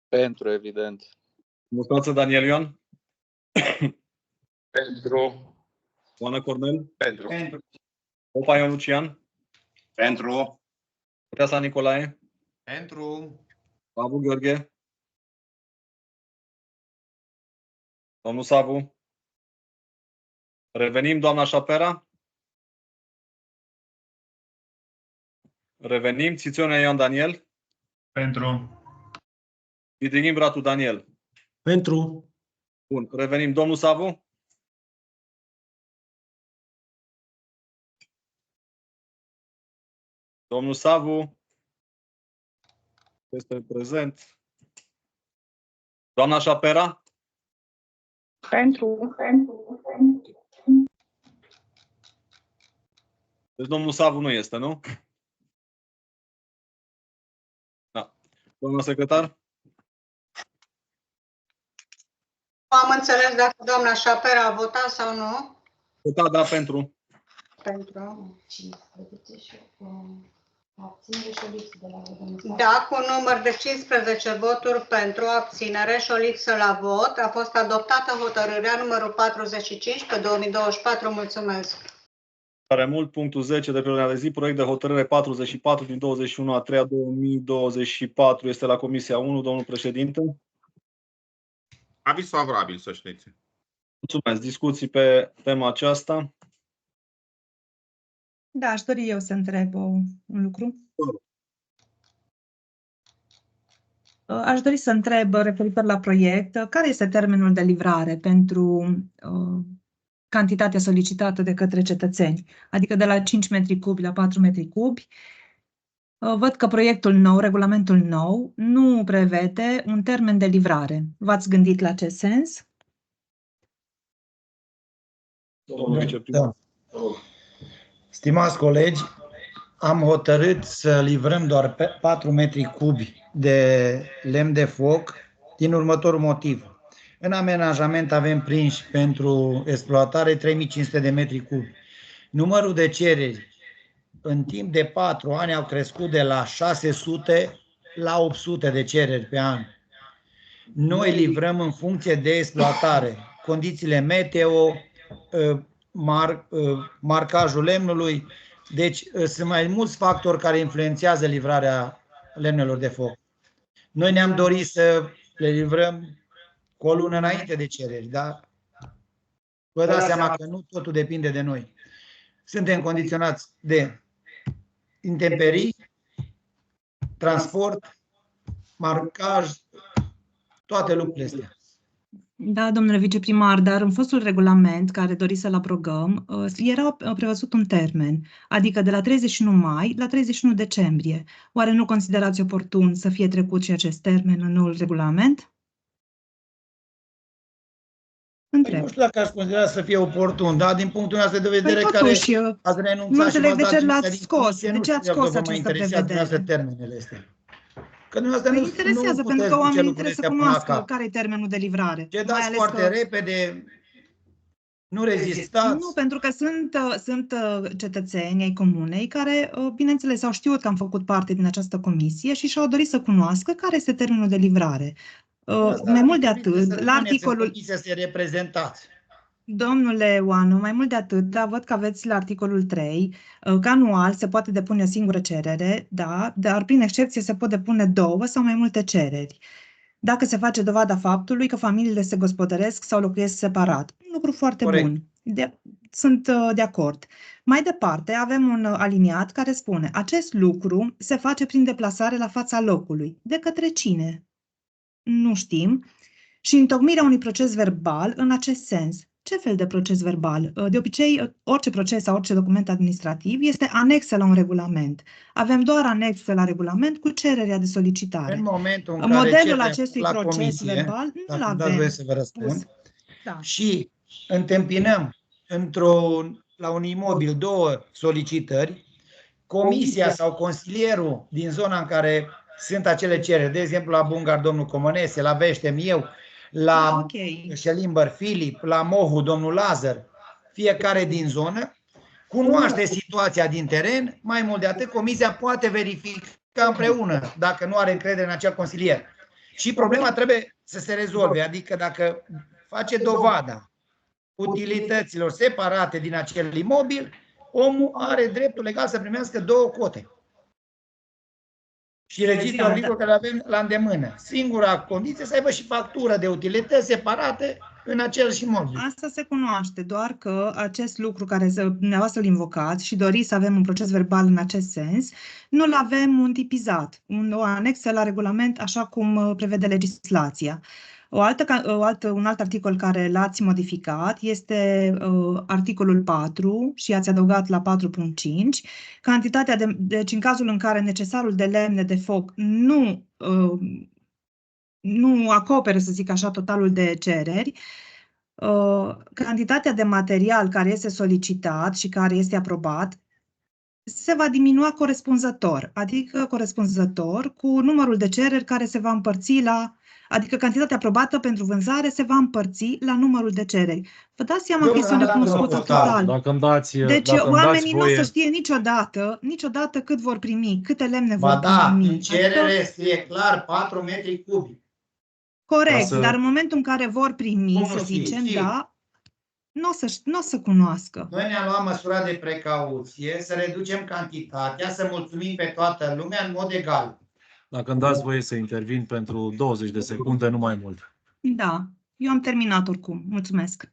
Pentru, evident. Mustață Daniel Ioan. Pentru. Oana Cornel. Pentru. Popa Ion Lucian. Pentru. Teasa Nicolae. Pentru. Savu Gheorghe. Domnul Savu. Revenim, doamna Șapera. Revenim, Țiționea Ioan Daniel. Pentru. Vidighin Ratu Daniel. Pentru. Bun, revenim, domnul Savu. Domnul Savu este prezent. Doamna Șapera. Pentru. Deci domnul Savu nu este, nu? Da. Domnul secretar? Am înțeles dacă doamna Șapera a votat sau nu. Votat, da, pentru. pentru. Da, cu un număr de 15 voturi pentru, abținere și o lipsă la vot, a fost adoptată hotărârea numărul 45 pe 2024. Mulțumesc! Tare mult, punctul 10 de pe ordinea de zi, proiect de hotărâre 44 din 21/3/2024 este la Comisia 1, domnul președinte. Aviz favorabil, să știți. Mulțumesc. Discuții pe tema aceasta? Da, aș dori eu să întreb un lucru. Aș dori să întreb, referitor la proiect, care este termenul de livrare pentru cantitatea solicitată de către cetățeni? Adică de la 5 metri cubi la 4 metri cubi. Văd că proiectul nou, regulamentul nou, nu prevede un termen de livrare. V-ați gândit la acest sens? Da. Stimați colegi, am hotărât să livrăm doar 4 metri cubi de lemn de foc din următorul motiv. În amenajament avem prinși pentru exploatare 3500 de metri cubi. Numărul de cereri în timp de 4 ani au crescut de la 600 la 800 de cereri pe an. Noi livrăm în funcție de exploatare, condițiile meteo, marcajul lemnului. Deci sunt mai mulți factori care influențează livrarea lemnelor de foc. Noi ne-am dorit să le livrăm cu o lună înainte de cereri, dar vă dați seama că nu totul depinde de noi. Suntem condiționați de intemperii, transport, marcaj, toate lucrurile astea. Da, domnule viceprimar, dar în fostul regulament care doriți să-l abrogăm, era prevăzut un termen, adică de la 31 mai la 31 decembrie. Oare nu considerați oportun să fie trecut și acest termen în noul regulament? Întreb. Nu știu dacă aș considera să fie oportun, dar din punctul nostru de vedere totuși, care ați renunțat nu și înțeleg v-ați de ce dat l-ați scos. De ce ați scos această prevedere? Termenele astea. Că dumneavoastră Mă nu interesează, puteți pentru că oamenii duce trebuie să lucrurile cunoască care e termenul de livrare. Ce dați foarte repede, nu rezistați. Nu, pentru că sunt cetățeni ai comunei care, bineînțeles, au știut că am făcut parte din această comisie și și-au dorit să cunoască care este termenul de livrare. Mai mult de atât, la articolul... Să reprezentați. Domnule Oanu, mai mult de atât, da, văd că aveți la articolul 3 că anual se poate depune o singură cerere, da, dar prin excepție se pot depune 2 sau mai multe cereri, dacă se face dovada faptului că familiile se gospodăresc sau locuiesc separat. Un lucru foarte bun. Sunt de acord. Mai departe, avem un aliniat care spune: acest lucru se face prin deplasare la fața locului. De către cine? Nu știm. Și întocmirea unui proces verbal în acest sens. Ce fel de proces verbal? De obicei, orice proces sau orice document administrativ este anexă la un regulament. Avem doar anexă la regulament cu cererea de solicitare. În momentul în care modelul acestui la proces comisie, verbal nu-l avem. Să vă răspund. Da. Și întâmpinăm la un imobil 2 solicitări, comisia sau consilierul din zona în care sunt acele cereri, de exemplu la Bungar domnul Comănese, la Veștem eu, la Șelimber Filip, la Mohu domnul Lazar, fiecare din zonă cunoaște situația din teren. Mai mult de atât, comisia poate verifica împreună dacă nu are încredere în acel consilier. Și problema trebuie să se rezolve, adică dacă face dovada utilităților separate din acel imobil, omul are dreptul legal să primească 2 cote. Și registrul agricol care avem la îndemână. Singura condiție să aibă și factură de utilități separate în același imobil. Asta se cunoaște, doar că acest lucru care dumneavoastră îl invocați și doriți să avem un proces verbal în acest sens, nu-l avem un tipizat, o anexă la regulament așa cum prevede legislația. Un alt articol care l-ați modificat este articolul 4 și ați adăugat la 4.5 cantitatea deci în cazul în care necesarul de lemne de foc nu acoperă, să zic așa, totalul de cereri, cantitatea de material care este solicitat și care este aprobat se va diminua corespunzător, adică corespunzător cu numărul de cereri care se va împărți la Adică cantitatea aprobată pentru vânzare se va împărți la numărul de cereri. Vă dați seama că este o necunoscută total. Dacă îmi dați, Deci dacă îmi dați oamenii nu o voie, să știe niciodată cât vor primi, câte lemne Ba vor da, primi. în cerere scrie clar 4 metri cubi. Corect, Ca să- dar în momentul în care vor primi, Nu să știu, zicem, știu. da, nu o să cunoască. Noi ne-am luat măsura de precauție să reducem cantitatea, să mulțumim pe toată lumea în mod egal. dacă îmi dați voie să intervin pentru 20 de secunde, nu mai mult. Da, eu am terminat oricum. Mulțumesc.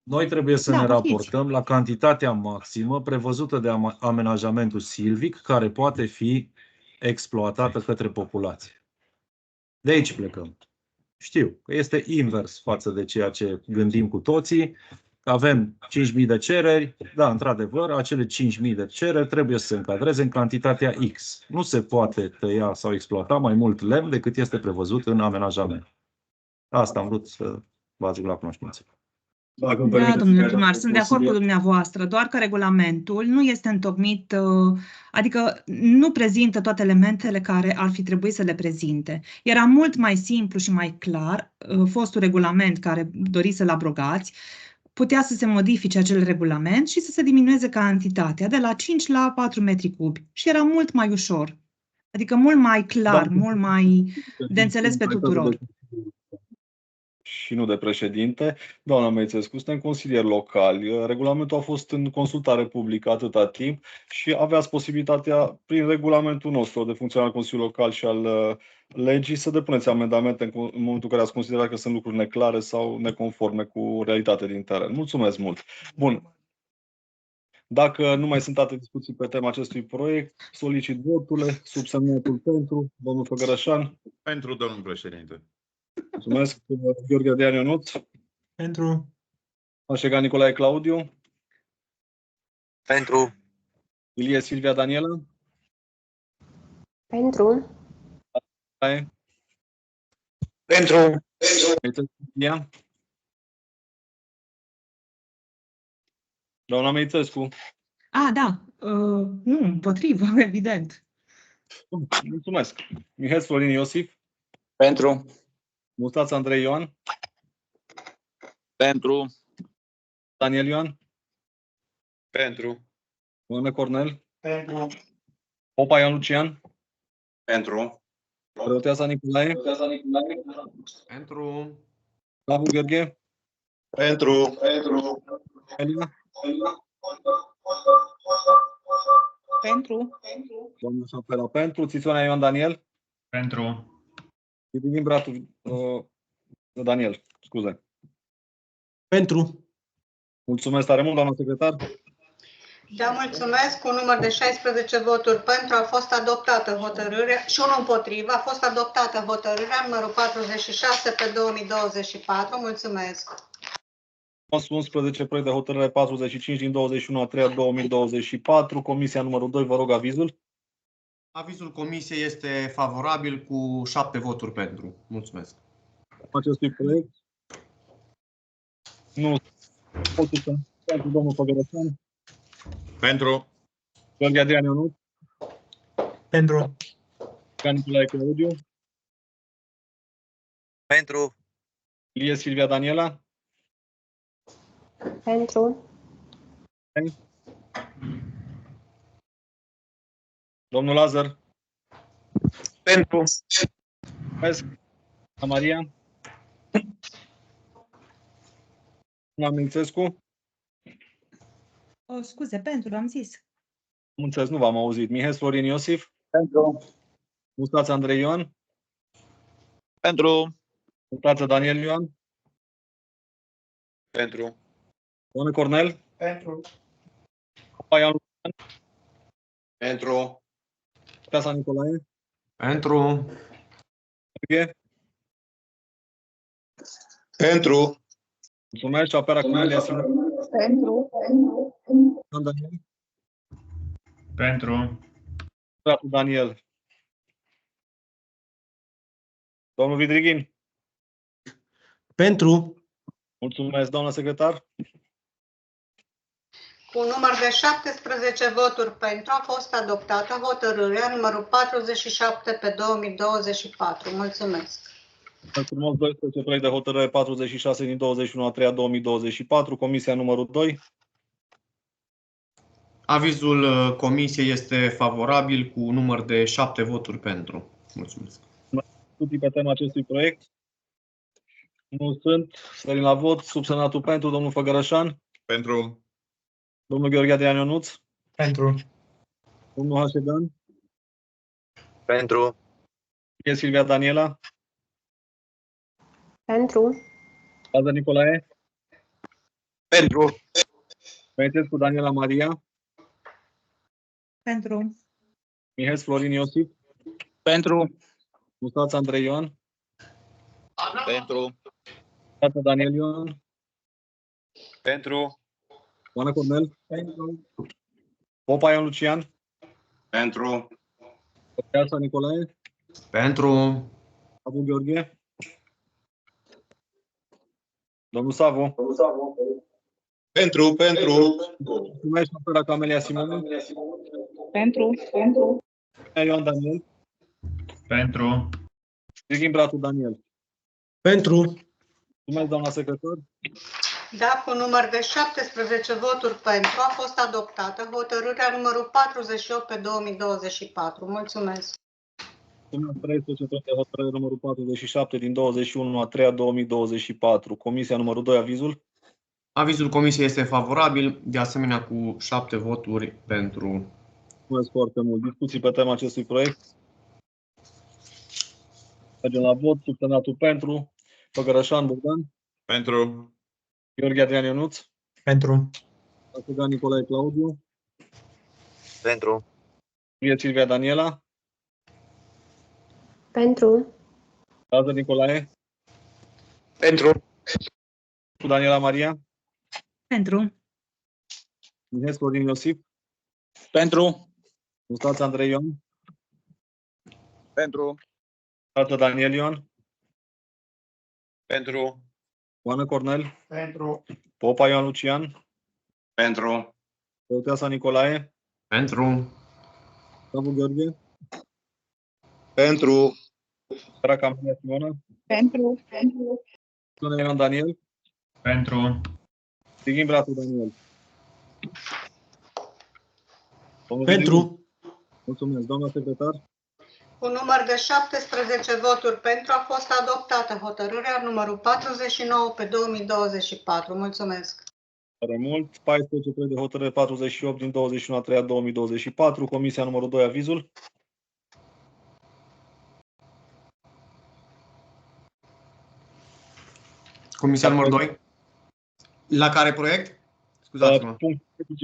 Noi trebuie să Da, ne poftiți. raportăm la cantitatea maximă prevăzută de amenajamentul silvic care poate fi exploatată către populație. De aici plecăm. Știu că este invers față de ceea ce gândim cu toții. Avem 5.000 de cereri, da, într-adevăr, acele 5.000 de cereri trebuie să se încadreze în cantitatea X. Nu se poate tăia sau exploata mai mult lemn decât este prevăzut în amenajament. Asta am vrut să vă aduc la cunoștință. Da, domnule primar, sunt de acord cu dumneavoastră, doar că regulamentul nu este întocmit, adică nu prezintă toate elementele care ar fi trebuit să le prezinte. Era mult mai simplu și mai clar, fostul regulament care doriți să-l abrogați, putea să se modifice acel regulament și să se diminueze cantitatea de la 5 la 4 metri cubi și era mult mai ușor. Adică mult mai clar, mult mai de înțeles pe tuturor. Și nu de președinte. Doamna Meițescu, suntem consilieri locali. Regulamentul a fost în consultare publică atâta timp și aveați posibilitatea, prin regulamentul nostru de funcționare al Consiliului Local și al legii, să depuneți amendamente în momentul în care ați considerat că sunt lucruri neclare sau neconforme cu realitatea din teren. Mulțumesc mult! Bun. Dacă nu mai sunt alte discuții pe tema acestui proiect, solicit voturile, subsemnatul pentru, domnul Făgărășan. Pentru, domnul președinte. Mulțumesc. Gheorghe Adrian Ionuț. Pentru. Așegan Nicolae Claudiu. Pentru. Ilie Silvia Daniela. Pentru. Pentru. Meițescu. Doamna Meițescu. Da, nu, împotrivă, evident. Mulțumesc. Mihai Florin Iosif. Pentru. Mustață Andrei Ioan. Pentru. Daniel Ioan. Pentru. Doamne Cornel. Pentru. Popa Ioan Lucian. Pentru. Răuteasa Nicolae. Pentru. Slavu Gheorghe. Pentru. Elia. Pentru. Doamna Șapela. Pentru. Țițoana Ioan Daniel. Pentru. Din Bratu. Daniel. Scuze. Pentru. Mulțumesc tare mult, doamna secretar. Da, mulțumesc. Cu un număr de 16 voturi pentru a fost adoptată hotărârea și unul împotrivă. A fost adoptată hotărârea numărul 46 pe 2024. Mulțumesc. 11 proiect de hotărâre 45 din 21/3/2024. Comisia numărul 2, vă rog avizul. Avizul comisiei este favorabil cu 7 voturi pentru. Mulțumesc. Acestui proiect. Nu. Pentru domnul Făgărășan. Pentru. Gheorghe Adrian Ionuț. Pentru. Nicolae Claudiu. Pentru. Ilie Silvia Daniela. Pentru. Domnul Lazar. Pentru. Mulțumesc. Maria. Doamna Mințescu. Scuze, pentru, am zis. Mulțumesc, nu v-am auzit. Mihai Florin Iosif. Pentru. Mustață Andrei Ioan. Pentru. Mustață Daniel Ioan. Pentru. Doamne Cornel. Pentru. Popa Ioan Lucian. Pentru. Casa Nicolae. Pentru. Gheorghe. Pentru. Mulțumesc. Și apera cu Ilie Silvia. Pentru. Daniel. Pentru. Daniel. Domnul Vidrighin. Pentru. Mulțumesc, doamna secretar. Cu un număr de 17 voturi pentru a fost adoptată hotărârea numărul 47 pe 2024. Mulțumesc! Frumos, 12 proiect de hotărâre 46 din 21/3/2024, Comisia numărul 2. Avizul comisiei este favorabil cu număr de 7 voturi pentru. Mulțumesc. Discuții pe tema acestui proiect? Nu sunt. Sărim la vot. Subsemnatul pentru, domnul Făgărășan. Pentru. Domnul Gheorghe Adrian Ionuț. Pentru. Domnul Hașegan. Pentru. Silvia Daniela. Pentru. Lazar Nicolae. Pentru. Meitescu Daniela Maria. Pentru. Mihes Florin Iosif. Pentru. Mustața Andrei Ioan. Pentru. Tată Daniel Ioan. Pentru. Oana Cornel. Pentru. Popa Ion Lucian. Pentru. Teasa Nicolae. Pentru. Abu Gheorghe. Domnul Savo. Pentru. Mulțumesc, domnul Camelia Simone. Pentru. Ion Daniel. Pentru. Zighin Bratu Daniel. Pentru. Mulțumesc, doamna secretar. Da, cu număr de 17 voturi pentru a fost adoptată hotărârea numărul 48 pe 2024. Mulțumesc! 13 de hotărâre numărul 47 din 21/3/2024. Comisia numărul 2, avizul. Avizul comisiei este favorabil, de asemenea cu 7 voturi pentru. Mulțumesc foarte mult. Discuții pe tema acestui proiect. Mergem la vot. Subsemnatul pentru. Făgărășan Bogdan. Pentru. Gheorghe Adrian Ionuț. Pentru. Hașegan Nicolae Claudiu. Pentru. Silvia Daniela. Pentru. Lazar Nicolae. Pentru. Cu Daniela Maria. Pentru. Mihes Florin Iosif. Pentru. Mustața Andrei Ioan. Pentru. Tată Daniel Ioan. Pentru. Oana Cornel. Pentru. Popa Ioan Lucian. Pentru. Teasa Nicolae. Pentru. Abu Gheorghe. Pentru. Camelia Simona. Pentru. Ion Daniel. Pentru. Zighin Bratu Daniel. Pentru. Mulțumesc, doamna secretar. Cu număr de 17 voturi pentru a fost adoptată hotărârea numărul 49 pe 2024. Mulțumesc! Tare mult. 14 de hotărâre 48 din 21/3/2024. Comisia numărul 2, avizul. Comisia numărul 2. La care proiect? Scuzați-mă.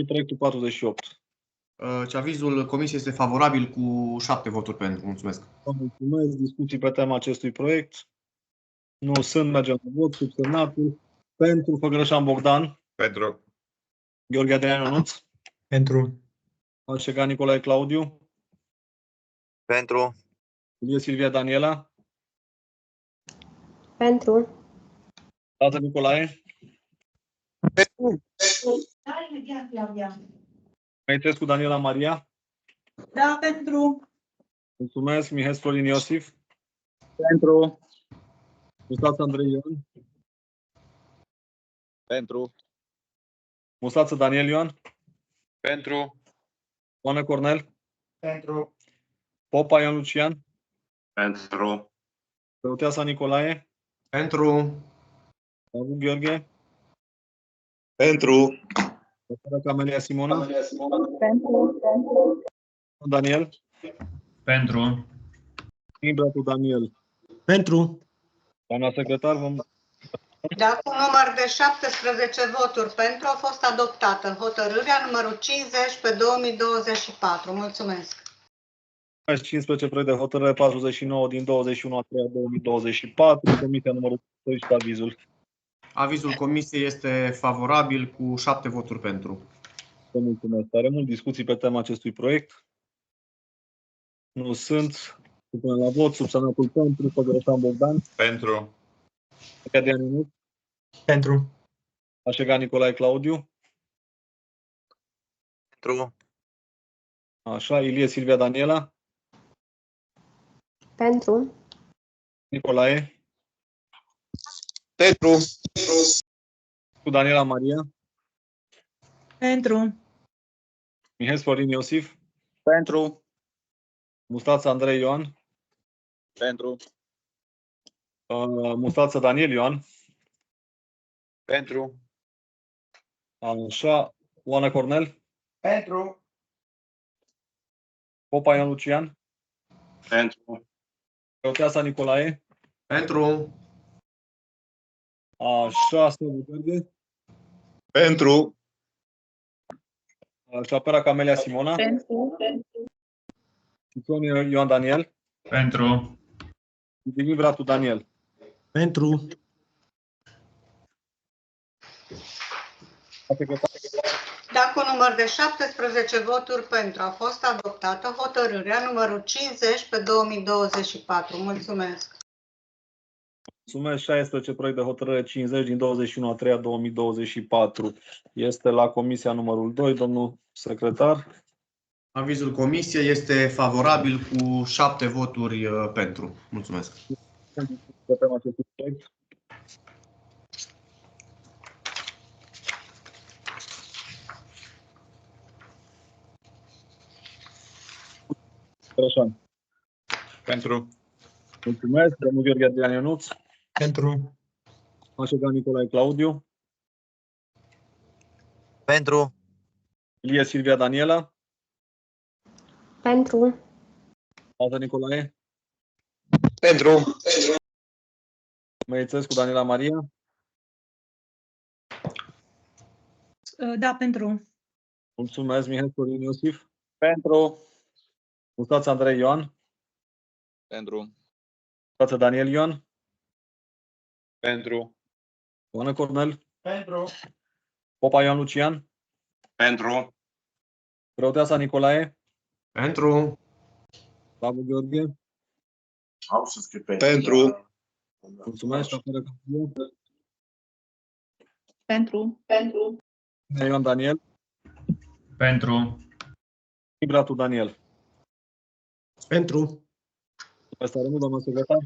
Proiectul 48. Și avizul comisiei este favorabil cu 7 voturi pentru. Mulțumesc. Mulțumesc. Discuții pe tema acestui proiect. Nu sunt. Mergem la vot. Subsemnatul pentru. Făgărășan Bogdan. Pentru. Gheorghe Adrian Ionuț. Pentru. Hașegan Nicolae Claudiu. Pentru. Silvia Daniela. Pentru. Lazar Nicolae. Pentru. Meitescu Daniela Maria. Da, pentru. Mulțumesc. Mihes Florin Iosif. Pentru. Mustața Andrei Ioan. Pentru. Mustață Daniel Ioan. Pentru. Oana Cornel. Pentru. Popa Ion Lucian. Pentru. Teasa Nicolae. Pentru. Abu Gheorghe. Pentru. Camelia Simona. Pentru. Daniel. Pentru. Imbratu Daniel. Pentru. Doamna secretar, vom... Da, cu număr de 17 voturi pentru a fost adoptată hotărârea numărul 50 pe 2024. Mulțumesc! 15 proiect de hotărâre 49 din 21/3/2024. Comisia numărul 12, avizul. Avizul comisiei este favorabil cu 7 voturi pentru. Vă mulțumesc tare mult. Discuții pe tema acestui proiect? Nu sunt. Supunem la vot. Subsemnatul pentru. Făgărășan Bogdan. Pentru. Adrian Ionuț. Pentru. Hașegan Nicolae Claudiu. Pentru. Așa, Ilie Silvia Daniela. Pentru. Nicolae. Pentru. Cu Daniela Maria. Pentru. Mihes Florin Iosif. Pentru. Mustață Andrei Ioan. Pentru. Mustață Daniel Ioan. Pentru. Așa, Oana Cornel. Pentru. Popa Ion Lucian. Pentru. Teasa Nicolae. Pentru. Așa, Stevu Verde. Pentru. Șapera Camelia Simona. Pentru. Ticon Ioan Daniel. Pentru. Divin Vratu Daniel. Pentru. Da, cu număr de 17 voturi pentru a fost adoptată hotărârea numărul 50 pe 2024. Mulțumesc! Mulțumesc. 16 proiect de hotărâre 50 din 21/3/2024. Este la comisia numărul 2. Domnul secretar. Avizul comisiei este favorabil cu 7 voturi pentru. Mulțumesc. Votăm acest proiect. Rășan. Pentru. Mulțumesc. Domnul Gheorghe Adrian Ionuț. Pentru. Mașegan Nicolae Claudiu. Pentru. Ilie Silvia Daniela. Pentru. Altă Nicolae. Pentru. Măițescu Daniela Maria. Da, pentru. Mulțumesc. Mihes Florin Iosif. Pentru. Mustață Andrei Ioan. Pentru. Mustață Daniel Ioan. Pentru. Oana Cornel. Pentru. Popa Ioan Lucian. Pentru. Preoteasa Nicolae. Pentru. Slavu Gheorghe. Au să scriu pentru. Mulțumesc. Șapera Camelia. Pentru. Pentru. Ioan Daniel. Pentru. Ibratu Daniel. Pentru. Asta rămâne, doamnă secretar.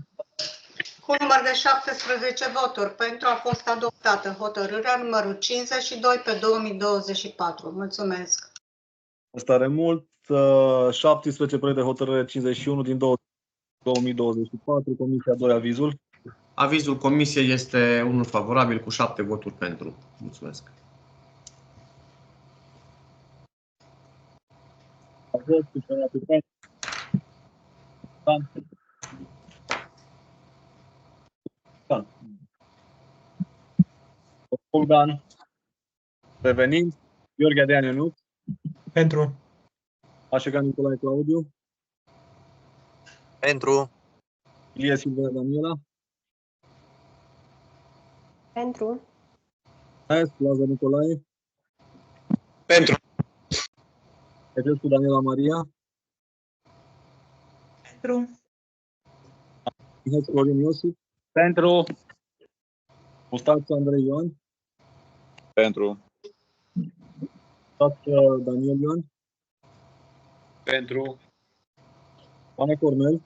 Cu număr de 17 voturi pentru a fost adoptată hotărârea numărul 52 pe 2024. Mulțumesc! Asta mult. 17 proiect de hotărâre 51 din 2024. Comisia 2, avizul. Avizul comisiei este unul favorabil cu 7 voturi pentru. Mulțumesc. Bogdan. Revenind. Gheorghe Adrian Ionuț. Pentru. Mașegan Nicolae Claudiu. Pentru. Ilie Silvia Daniela. Pentru. Lazar Nicolae. Pentru. Petrescu Daniela Maria. Pentru. Mihes Florin Iosif. Pentru. Mustață Andrei Ioan. Pentru. Mustață Daniel Ioan. Pentru. Oana Cornel.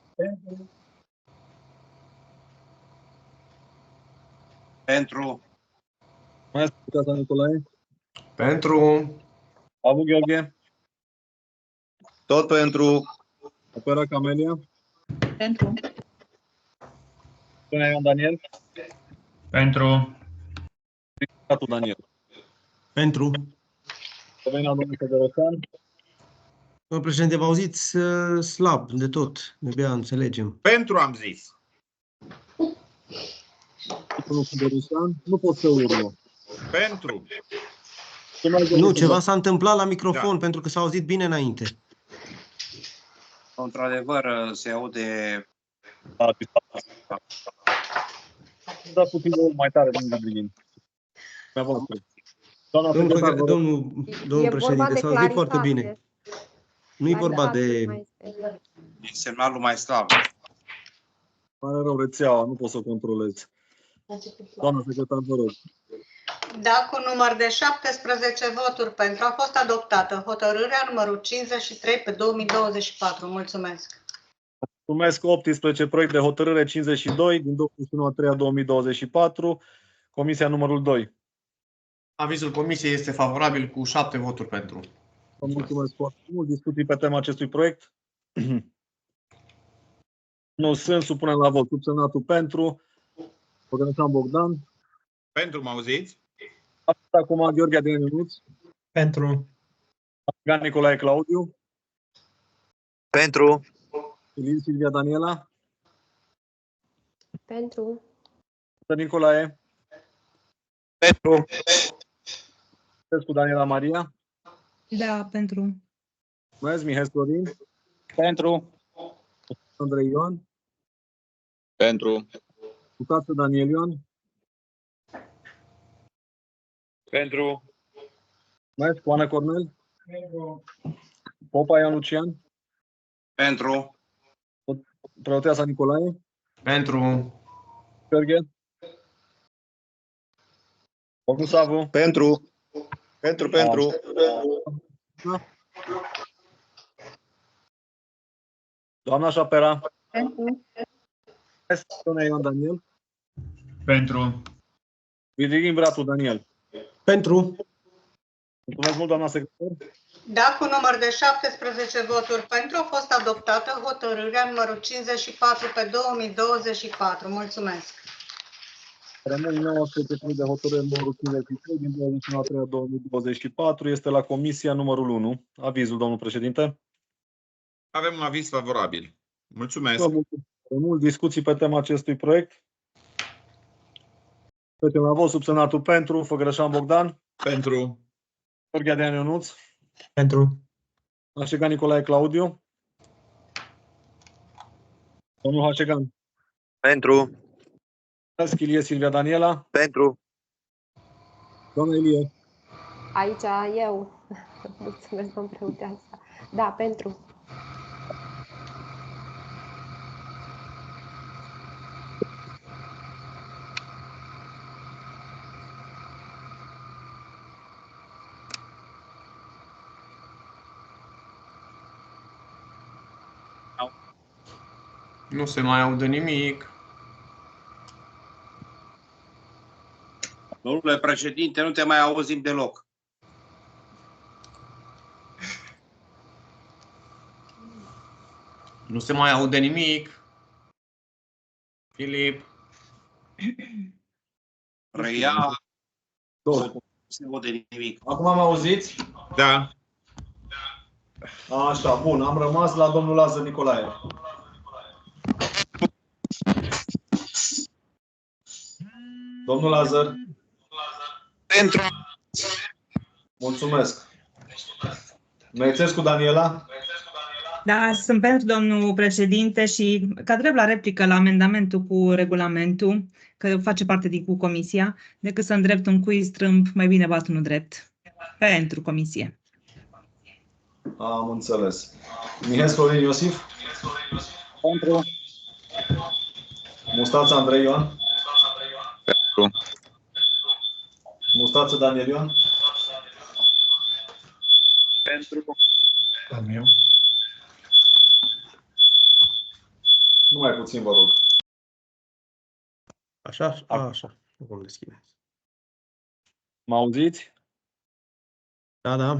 Pentru. Preoteasa Nicolae. Pentru. Avu Gheorghe. Tot pentru. Opera Camelia. Pentru. Ioan Daniel. Pentru. Vratu Daniel. Pentru. Revenim la domnul Federosan. Domnul președinte, vă auziți slab de tot. De-abia înțelegem. Pentru am zis. Domnul Federosan. Nu pot să urmă. Pentru. Nu, ceva s-a întâmplat la microfon, pentru că s-a auzit bine înainte. Într-adevăr, se aude. Da, puțin mai tare, domnul Brighin. Domnul președinte, s-a auzit foarte bine. Nu e vorba de... E semnalul mai slab. Pare rău rețeaua, nu pot să o controlez. Doamna secretar, vă rog. Da, cu număr de 17 voturi pentru. A fost adoptată hotărârea numărul 53 pe 2024. Mulțumesc. Mulțumesc. 18 proiect de hotărâre 52 din 21/3/2024. Comisia numărul 2. Avizul comisiei este favorabil cu 7 voturi pentru. Vă mulțumesc foarte mult. Discuții pe tema acestui proiect? Nu sunt. Supunem la vot. Subsemnatul pentru. Bogdan Bogdan. Pentru, mă auziți? Acum Gheorghe Adrian Ionuț. Pentru. Gan Nicolae Claudiu. Pentru. Ilin Silvia Daniela. Pentru. Nicolae. Pentru. Cu Daniela Maria. Da, pentru. Mulțumesc. Mihai Florin. Pentru. Andrei Ioan. Pentru. Mutață Daniel Ioan. Pentru. Mulțumesc. Oana Cornel. Pentru. Popa Ioan Lucian. Pentru. Preoteasa Nicolae. Pentru. Gheorghe. Bogdan Savu. Pentru. Pentru. Doamna Șapera. Pentru. Doamna Ioan Daniel. Pentru. Virgin Bratu Daniel. Pentru. Mulțumesc mult, doamna secretar. Da, cu număr de 17 voturi pentru. A fost adoptată hotărârea numărul 54 pe 2024. Mulțumesc. Rămân 19 de hotărâre numărul 53 din 21/3/2024. Este la comisia numărul 1. Avizul, domnul președinte. Avem un aviz favorabil. Mulțumesc. Vă mulțumesc mult. Discuții pe tema acestui proiect. Trecem la vot. Subsemnatul pentru. Făgărășan Bogdan. Pentru. Gheorghe Adrian Ionuț. Pentru. Hașegan Nicolae Claudiu. Domnul Hașegan. Pentru. Ilie Silvia Daniela. Pentru. Doamna Ilie. Aici eu. Mulțumesc, domnul Preoteasa. Da, pentru. Nu se mai aude nimic. Domnule președinte, nu te mai auzim deloc. Nu se mai aude nimic. Filip. Reia. Nu se aude nimic. Acum mă auziți? Da. Așa, bun. Am rămas la domnul Lazar Nicolae. Domnul Lazar. Pentru. Mulțumesc. Măițescu Daniela. Da, sunt pentru, domnul președinte, și ca drept la replică la amendamentul cu regulamentul, că face parte din comisia, decât să îndrept un cui strâmb, mai bine bat unul drept. Pentru comisie. Am înțeles. Mihai Florin Iosif. Pentru. Mustață Andrei Ioan. Pentru. Mustață Daniel Ioan. Pentru. Al meu. Numai puțin, vă rog. Așa? Așa. Vom deschide. Mă auziți? Da, da.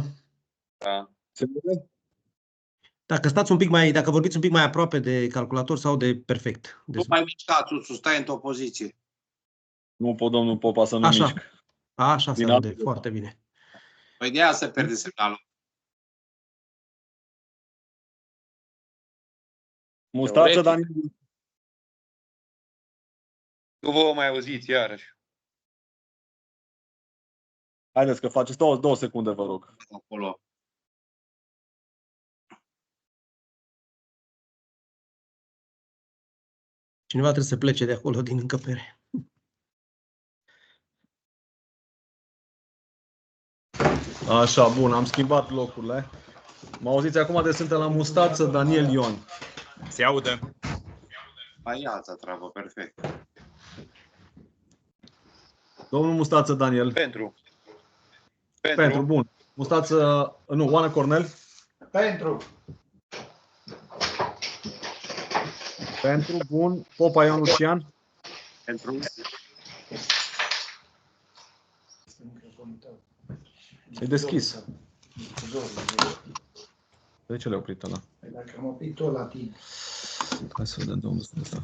Da. Se vede? Dacă stați un pic mai, dacă vorbiți un pic mai aproape de calculator sau de perfect. Nu mai mișcați, Uțu, stai într-o poziție. Nu pot, domnul Popa, să nu Așa. mișc. Așa se Din aude, altă- foarte bine. Păi de aia se pierde semnalul. Mustață Daniel. Nu vă mai auziți iarăși. Haideți că faceți 2 secunde, vă rog. Acolo. Cineva trebuie să plece de acolo, din încăpere. Așa, bun, am schimbat locurile. Mă auziți acum de suntem la Mustață Daniel Ion. Se aude. Mai altă treabă, perfect. Domnul Mustață Daniel. Pentru. Pentru, bun. Mustață, nu, Oana Cornel. Pentru. Pentru, bun. Popa Ion Lucian. Pentru. E deschis. De ce le-a oprit ăla? Dacă am oprit tot la tine. Hai să vedem domnul ăsta.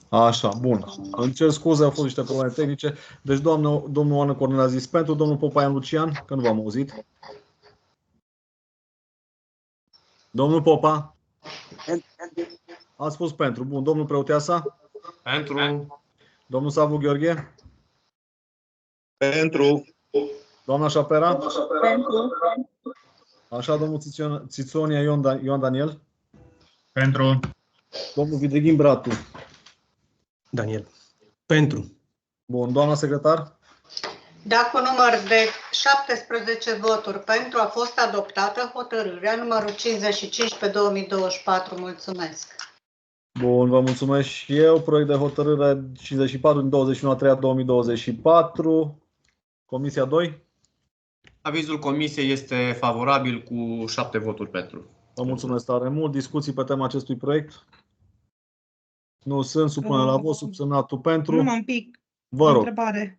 Așa, bun. Îmi cer scuze, au fost niște probleme tehnice. Deci domnul Oana Cornel a zis pentru, domnul Popaian Lucian, că nu v-am auzit. Domnul Popa? A spus pentru. Bun, domnul Preoteasa? Pentru. Domnul Savu Gheorghe? Pentru. Doamna Șapera? Pentru. Așa, domnul Țițonia Ioan Daniel? Pentru. Domnul Videghin Bratu? Daniel. Pentru. Bun, doamna secretar? Da, cu număr de 17 voturi pentru a fost adoptată hotărârea numărul 55 pe 2024. Mulțumesc. Bun, vă mulțumesc și eu. Proiect de hotărâre 54 din 21/3/2024. Comisia 2. Avizul comisiei este favorabil cu 7 voturi pentru. Vă mulțumesc tare mult. Discuții pe tema acestui proiect? Nu sunt. Supune la vot. Subsemnatul pentru. Numai un pic. Vă rog. Întrebare.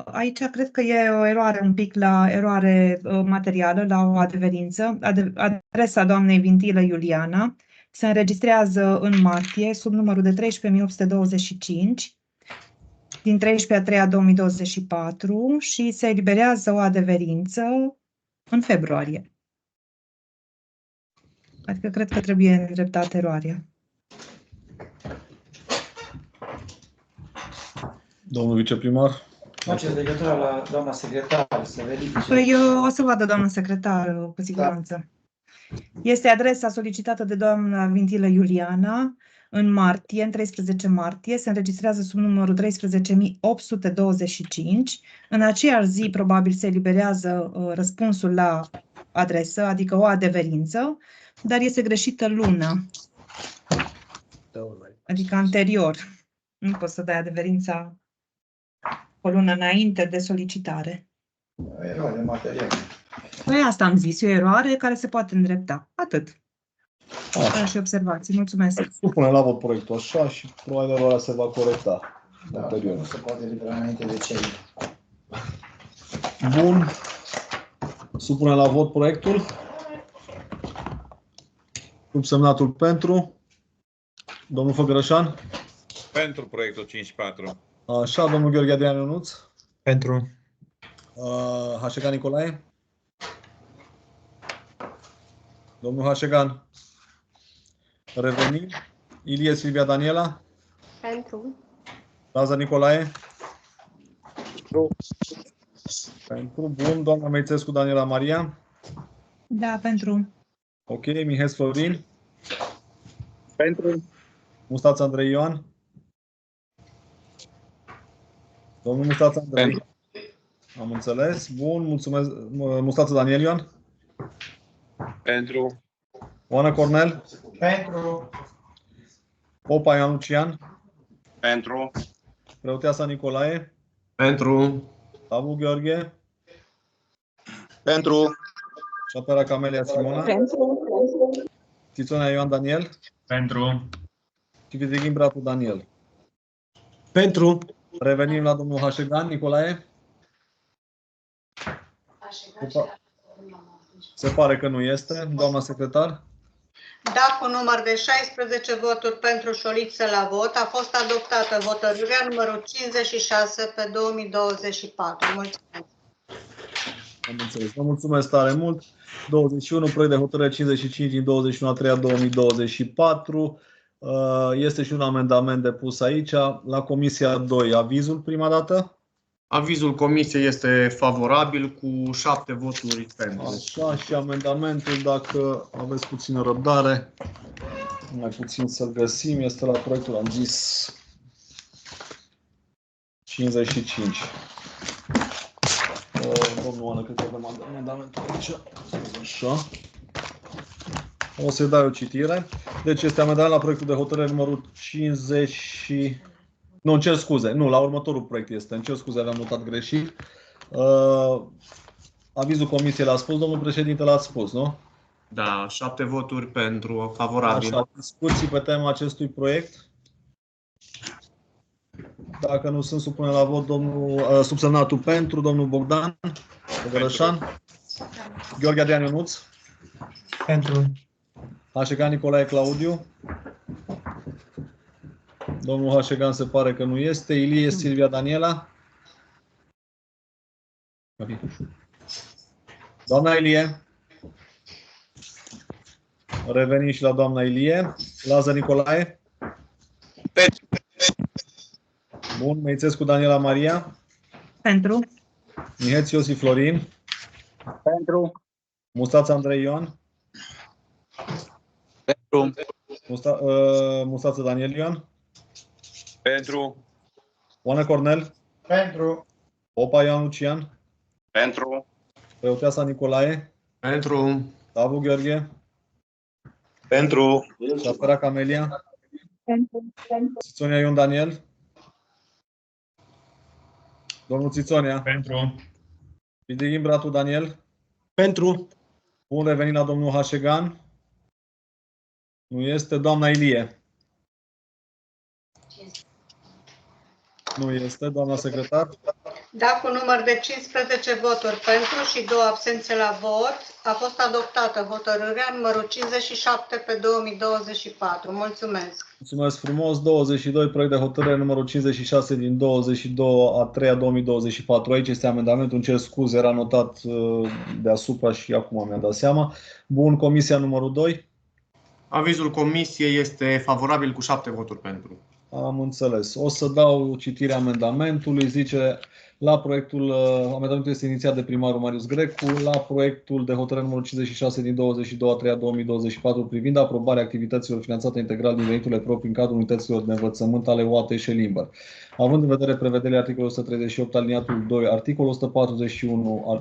Aici cred că e o eroare un pic la eroare materială, la o adeverință. Adresa doamnei Vintilă Iuliana se înregistrează în martie sub numărul de 13.825 din 13/3/2024 și se eliberează o adeverință în februarie. Adică cred că trebuie îndreptată eroarea. Domnul viceprimar. Faceți legătura la doamna secretară să verifice. Păi o să vadă doamna secretară, cu siguranță. Da. Este adresa solicitată de doamna Vintilă Iuliana în martie, în 13 martie, se înregistrează sub numărul 13.825. În aceeași zi, probabil, se eliberează răspunsul la adresă, adică o adeverință, dar este greșită luna, adică anterior. Nu poți să dai adeverința o lună înainte de solicitare. Eroare materială. Păi asta am zis, e o eroare care se poate îndrepta. Atât. Așa și observații. Mulțumesc. Supune la vot proiectul așa și probabil eroarea se va corecta. Da, nu se poate libera înainte de cei. Bun. Supune la vot proiectul. Subsemnatul pentru. Domnul Făgărășan. Pentru proiectul 54. Așa, domnul Gheorghe Adrian Ionuț. Pentru. Hașegan Nicolae. Domnul Hașegan. Revenim. Ilie Silvia Daniela. Pentru. Lazar Nicolae. Pentru. Bun. Doamna Meițescu Daniela Maria. Da, pentru. Ok. Mihes Florin. Pentru. Mustață Andrei Ioan. Domnul Mustață Andrei. Pentru. Am înțeles. Bun. Mulțumesc. Mustață Daniel Ioan. Pentru. Oana Cornel. Pentru. Popa Ioan Lucian. Pentru. Preoteasa Nicolae. Pentru. Savu Gheorghe. Pentru. Șapera Camelia Simona. Pentru. Țițonia Ioan Daniel. Pentru. Și Videghin Bratu Daniel. Pentru. Revenim la domnul Hașegan Nicolae. Se pare că nu este. Doamna secretar. Da, cu număr de 16 voturi pentru și o lipsă la vot, a fost adoptată hotărârea numărul 56 pe 2024. Mulțumesc. Am înțeles. Vă mulțumesc tare mult. 21, proiect de hotărâre 55 din 21/3/2024. Este și un amendament depus aici. La Comisia 2, avizul prima dată. Avizul comisiei este favorabil cu 7 voturi pentru. Așa, și amendamentul, dacă aveți puțină răbdare, mai puțin să-l găsim, este la proiectul, am zis, 55. Domnul Oana, cred că avem amendamentul aici. Așa. O să-i dau o citire. Deci este amendament la proiectul de hotărâre numărul 55 Nu, îmi cer scuze. Nu, la următorul proiect este. Îmi cer scuze, aveam notat greșit. Avizul comisiei l-a spus, domnul președinte l-a spus, nu? Da, 7 voturi pentru, favorabil. Așa, discuții pe tema acestui proiect? Dacă nu sunt, supune la vot subsemnatul pentru, domnul Bogdan Gărășan, Gheorghe Adrian Ionuț, Pentru. Hașegan Nicolae Claudiu, domnul Hașegan se pare că nu este, Ilie Silvia Daniela, doamna Ilie, revenim și la doamna Ilie, Lazar Nicolae, bun, Meițescu Daniela Maria, Pentru. Miheț Iosif Florin, Pentru. Mustața Andrei Ioan, Pentru. Mustață Daniel Ioan, Pentru. Oana Cornel, Pentru. Opa Ioan Lucian, Pentru. Preoteasa Nicolae, Pentru. Tavu Gheorghe, Pentru. Șapera Camelia, Pentru. Țițonia Ion Daniel, domnul Țițonia, Pentru. Pidighin Bratu Daniel, Pentru. bun, revenit la domnul Hașegan, nu este, doamna Ilie, nu este, doamna secretar, Da, cu număr de 15 voturi pentru și 2 absențe la vot, a fost adoptată hotărârea numărul 57 pe 2024. Mulțumesc! mulțumesc frumos, 22, proiect de hotărâre numărul 56 din 22/3/2024. Aici este amendamentul, îmi cer scuze, era notat deasupra și acum mi-am dat seama. Bun, comisia numărul 2. Avizul comisiei este favorabil cu 7 voturi pentru. Am înțeles. O să dau citirea amendamentului. Zice, la proiectul, amendamentul este inițiat de primarul Marius Grecu, la proiectul de hotărâre numărul 56 din 22/3/2024 privind aprobarea activităților finanțate integral din veniturile proprii în cadrul unităților de învățământ ale UAT Șelimber. Având în vedere prevederile articolul 138 aliniatul 2, articolul 141,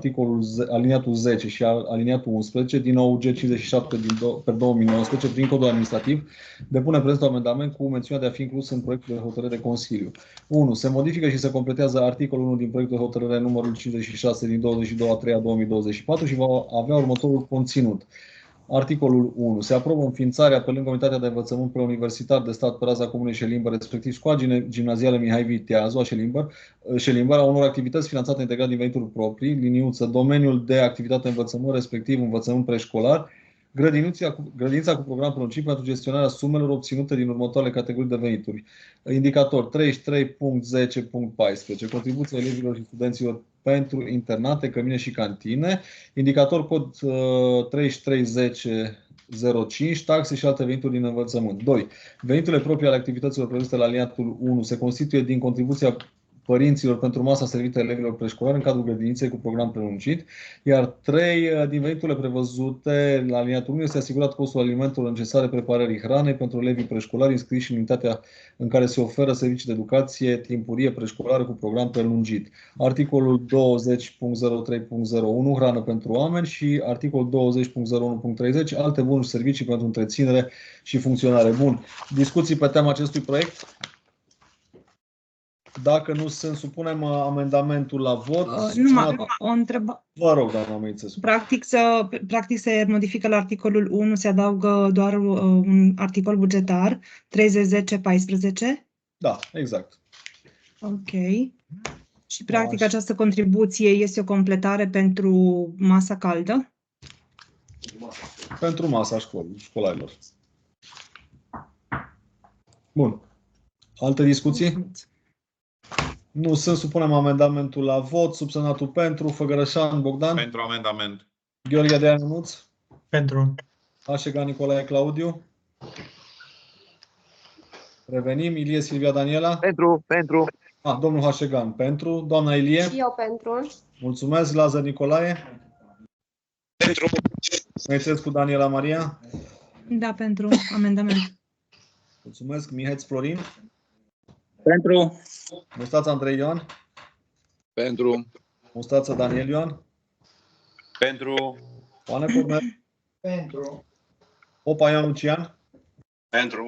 aliniatul 10 și aliniatul 11 din OUG 57 pe 2019 prin codul administrativ, depune prezentul amendament cu mențiunea de a fi inclus în proiectul de hotărâre de Consiliu. 1. Se modifică și se completează articolul 1 din proiectul de hotărâre numărul 56 din 22/3/2024 și va avea următorul conținut. Articolul 1. Se aprobă înființarea pe lângă Unitatea de Învățământ Preuniversitar de Stat pe raza Comunei Șelimber, respectiv Școala Gimnazială Mihai Viteazu a Șelimber, a unor activități finanțate integral din venituri proprii, liniuță, domeniul de activitate învățământ, respectiv învățământ preșcolar, grădinița cu program prelungit pentru gestionarea sumelor obținute din următoarele categorii de venituri. Indicator 33.10.14. Contribuția elevilor și studenților pentru internate, cămine și cantine. Indicator cod 331005, taxe și alte venituri din învățământ. 2. Veniturile proprii ale activităților prevăzute la aliniatul 1 se constituie din contribuția părinților pentru masa servită elevilor preșcolari în cadrul grădiniței cu program prelungit, iar 3. Din veniturile prevăzute la aliniatul 1 este asigurat costul alimentelor necesare preparării hranei pentru elevii preșcolari înscriși în unitatea în care se oferă servicii de educație timpurie preșcolară cu program prelungit. Articolul 20.03.01 hrană pentru oameni și articolul 20.01.30 alte bunuri și servicii pentru întreținere și funcționare. Bun. Discuții pe tema acestui proiect? Dacă nu sunt, supunem amendamentul la vot. O întrebare. Vă rog, doamna Meițescu. Practic se modifică la articolul 1, se adaugă doar un articol bugetar, 301014. Da, exact. Ok. Și practic această contribuție este o completare pentru masa caldă? Pentru masa școlarilor. Bun. Alte discuții? Nu sunt, supunem amendamentul la vot. Subsemnatul pentru, Făgărășan Bogdan. Pentru amendament. Gheorghe Adrian Ionuț. Pentru. Hașegan Nicolae Claudiu. Revenim. Ilie Silvia Daniela. Pentru. Domnul Hașegan pentru. Doamna Ilie. Și eu pentru. Mulțumesc. Lazar Nicolae. Pentru. Meițescu Daniela Maria. Da, pentru amendament. Mulțumesc. Miheț Florin. Pentru. Mustața Andrei Ioan. Pentru. Mustață Daniel Ioan. Pentru. Oana Cornel. Pentru. Opa Ioan Lucian. Pentru.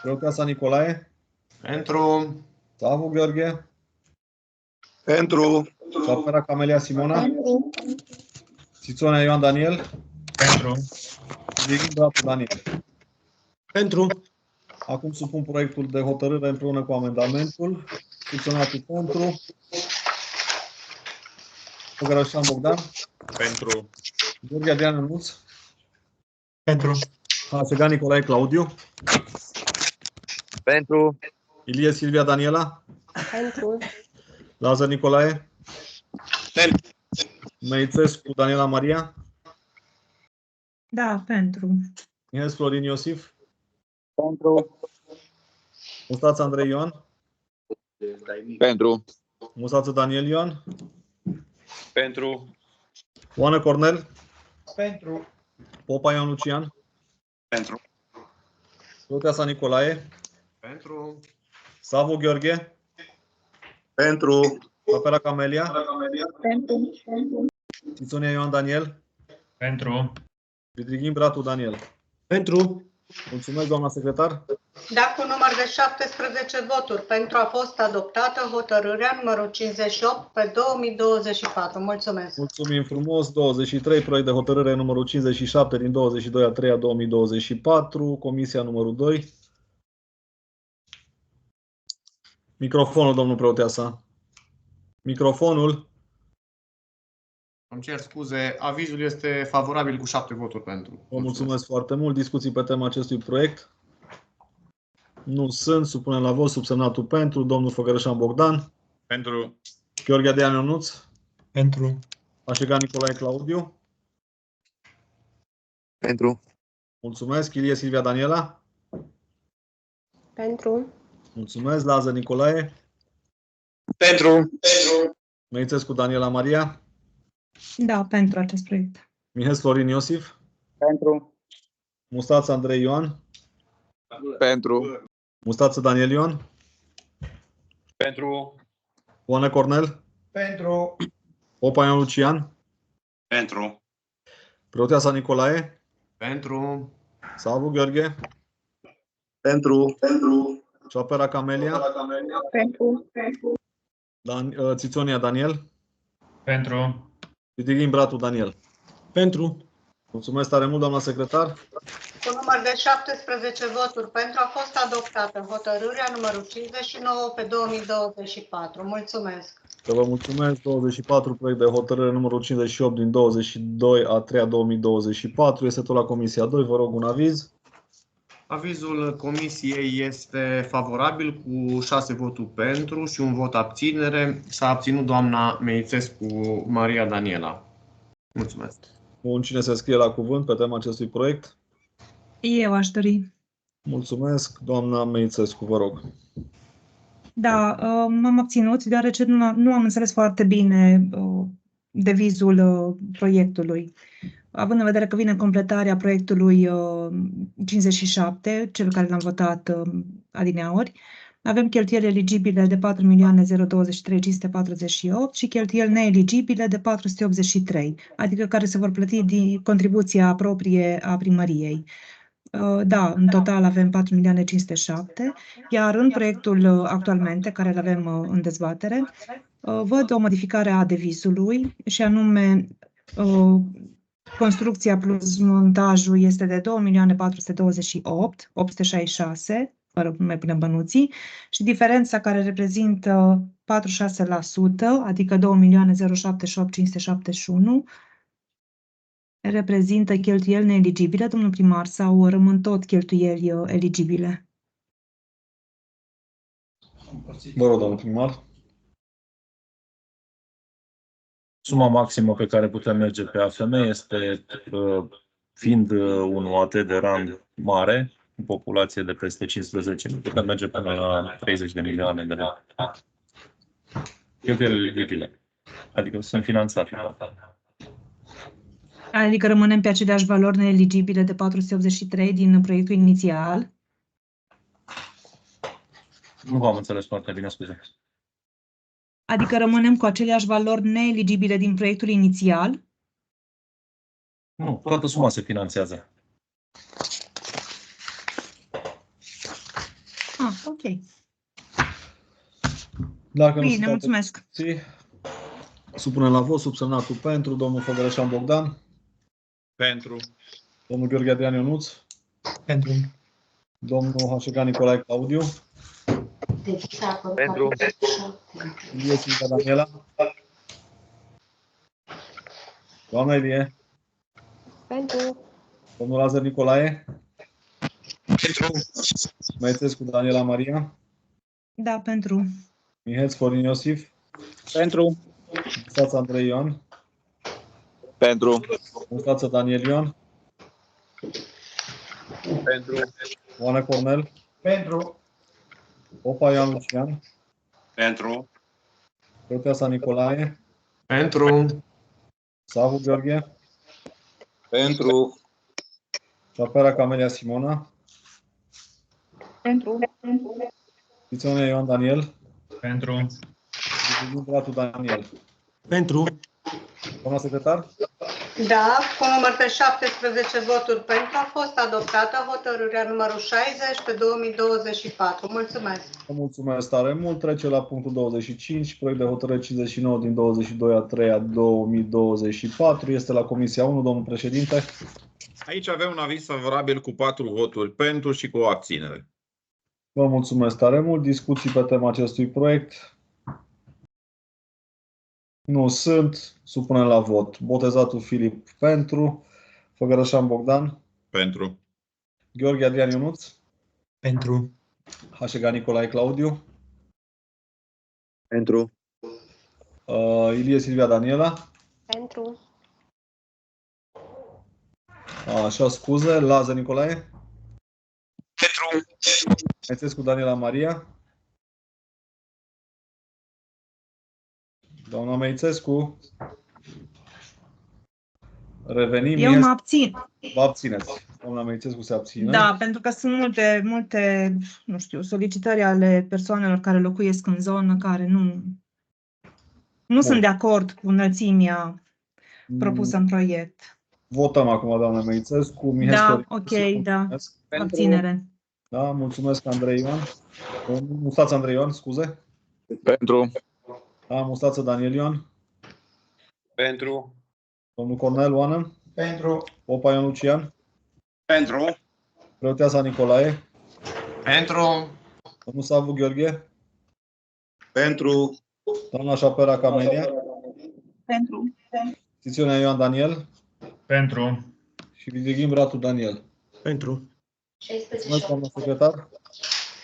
Preoteasa Nicolae. Pentru. Savu Gheorghe. Pentru. Țapăra Camelia Simona. Țițonea Ioan Daniel. Pentru. Dighin Bratu Daniel. Pentru. Acum supun proiectul de hotărâre împreună cu amendamentul. Funcționatul pentru. Făgărășan Bogdan. Pentru. Gheorghe Adrian Ionuț. Pentru. Hasegan Nicolae Claudiu. Pentru. Ilie Silvia Daniela. Pentru. Lazar Nicolae. Pentru. Meițescu Daniela Maria. Da, pentru. Ines Florin Iosif. Pentru. Mustață Andrei Ioan. Pentru. Mustață Daniel Ioan. Pentru. Oana Cornel. Pentru. Popa Ioan Lucian. Pentru. Proteasa Nicolae. Pentru. Savu Gheorghe. Pentru. Papera Camelia. Pentru. Țițonia Ioan Daniel. Pentru. Vidrighin Bratu Daniel. Pentru. Mulțumesc, doamna secretar. Da, cu număr de 17 voturi pentru a fost adoptată hotărârea numărul 58 pe 2024. Mulțumesc! Mulțumim frumos. 23, proiect de hotărâre numărul 57 din 22/3/2024, comisia numărul 2. Microfonul, domnul Preoteasa. Microfonul. Îmi cer scuze, avizul este favorabil cu 7 voturi pentru. Vă mulțumesc foarte mult. Discuții pe tema acestui proiect? Nu sunt. Supunem la vot subsemnatul pentru. Domnul Făgărășan Bogdan. Pentru. Gheorghe Adrian Ionuț. Pentru. Hasegan Nicolae Claudiu. Pentru. Mulțumesc. Ilie Silvia Daniela. Pentru. Mulțumesc. Lazar Nicolae. Pentru. Meițescu Daniela Maria. Da, pentru acest proiect. Mihai Florin Iosif. Pentru. Mustață Andrei Ioan. Pentru. Mustață Daniel Ioan. Pentru. Oana Cornel. Pentru. Popa Ioan Lucian. Pentru. Preoteasa Nicolae. Pentru. Savu Gheorghe. Pentru. Țapăra Camelia. Pentru. Țițonia Daniel. Pentru. Vidrighin Bratu Daniel. Pentru. Mulțumesc tare mult, doamna secretar. Cu număr de 17 voturi pentru a fost adoptată hotărârea numărul 59 pe 2024. Mulțumesc! Că vă mulțumesc. 24, proiect de hotărâre numărul 58 din 22/3/2024. Este tot la Comisia 2. Vă rog un aviz. Avizul comisiei este favorabil cu 6 voturi pentru și un vot abținere. S-a abținut doamna Meițescu Maria Daniela. Mulțumesc. Bun, cine se scrie la cuvânt pe tema acestui proiect? Eu aș dori. Mulțumesc, doamna Meițescu, vă rog. Da, m-am abținut deoarece nu am înțeles foarte bine devizul proiectului. Având în vedere că vine completarea proiectului 57, cel care l-am votat adineauri, avem cheltuieli eligibile de 4.023.548 și cheltuieli neeligibile de 483, adică care se vor plăti din contribuția proprie a primăriei. Da, în total avem 4.507.000, iar în proiectul actualmente, care îl avem în dezbatere, văd o modificare a devizului și anume construcția plus montajul este de 2.428.866, fără mai punem bănuții, și diferența care reprezintă 46%, adică 2.078.571, reprezintă cheltuieli neeligibile, domnul primar, sau rămân tot cheltuieli eligibile? Vă rog, domnul primar. Suma maximă pe care putem merge pe AFM este, fiind un OAT de rang mare, cu populație de peste 15, putem merge până la 30 de milioane de lei. Cheltuielile eligibile. Adică sunt finanțate. Adică rămânem pe aceleași valori neeligibile de 483 din proiectul inițial? Nu v-am înțeles foarte bine, scuze. Adică rămânem cu aceleași valori neeligibile din proiectul inițial? Nu, toată suma se finanțează. Ok. Dacă nu Bine, sunt alte mulțumesc. discuții, supunem la vot subsemnatul pentru, domnul Făgărășan Bogdan, Pentru. domnul Gheorghe Adrian Ionuț, Pentru. domnul Hașegan Nicolae Claudiu, Pentru. Ilie Silvia Daniela, doamna Ilie, Pentru. domnul Lazar Nicolae, Pentru. Măițescu Daniela Maria, Da, pentru. Miheț Florin Iosif, Pentru. Mustață Andrei Ioan, Pentru. Mustață Daniel Ioan, Pentru. Oana Cornel, Pentru. Popa Ioan Lucian, Pentru. Proteasa Nicolae, Pentru. Savu Gheorghe, Pentru. Șapera Camelia Simona, Pentru. Tiționia Ioan Daniel, Pentru. Bratu Daniel. Pentru. Doamna secretar? Da, cu număr de 17 voturi pentru a fost adoptată hotărârea numărul 60 pe 2024. Mulțumesc! Vă mulțumesc tare mult. Trece la punctul 25, proiect de hotărâre 59 din 22/3/2024. Este la Comisia 1, domnul președinte. Aici avem un aviz favorabil cu 4 voturi pentru și cu o abținere. Vă mulțumesc tare mult. Discuții pe tema acestui proiect? Nu sunt. Supunem la vot. Botezatul Filip pentru. Făgărășan Bogdan. Pentru. Gheorghe Adrian Ionuț. Pentru. Hașegan Nicolae Claudiu. Pentru. Ilie Silvia Daniela. Pentru. Așa, scuze. Lazar Nicolae. Pentru. Măițescu Daniela Maria. Doamna Măițescu. Revenim. Eu mă abțin. Vă abțineți. Doamna Măițescu se abține. Da, pentru că sunt multe, nu știu, solicitări ale persoanelor care locuiesc în zonă care nu sunt de acord cu înălțimea propusă în proiect. Votăm acum, doamna Măițescu. Da, ok, da. Abținere. Da, mulțumesc, Andrei Ioan. Mustață Andrei Ioan, scuze. Pentru. Da, Mustață Daniel Ioan. Pentru. Domnul Cornel Oană. Pentru. Popa Ion Lucian. Pentru. Preoteasa Nicolae. Pentru. Domnul Savu Gheorghe. Pentru. Doamna Șapera Camelia. Pentru. Tiționia Ioan Daniel. Pentru. Și Vidighim Bratu Daniel. Pentru. Mulțumesc, doamna secretar.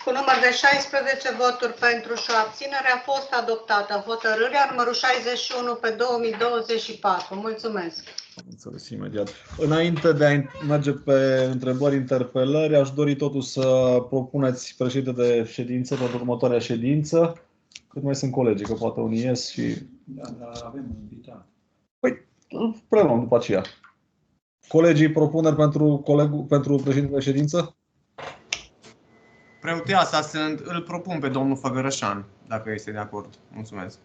Cu număr de 16 voturi pentru și o abținere a fost adoptată hotărârea numărul 61 pe 2024. Mulțumesc! Am înțeles imediat. Înainte de a merge pe întrebări, interpelări, aș dori totuși să propuneți președinte de ședință pentru următoarea ședință. Cât mai sunt colegii, că poate unii ies și... Da, avem un invitat. Păi, preluăm după aceea. Colegii propuneri pentru președinte de ședință? Preoteasa îl propun pe domnul Făgărășan, dacă este de acord. Mulțumesc.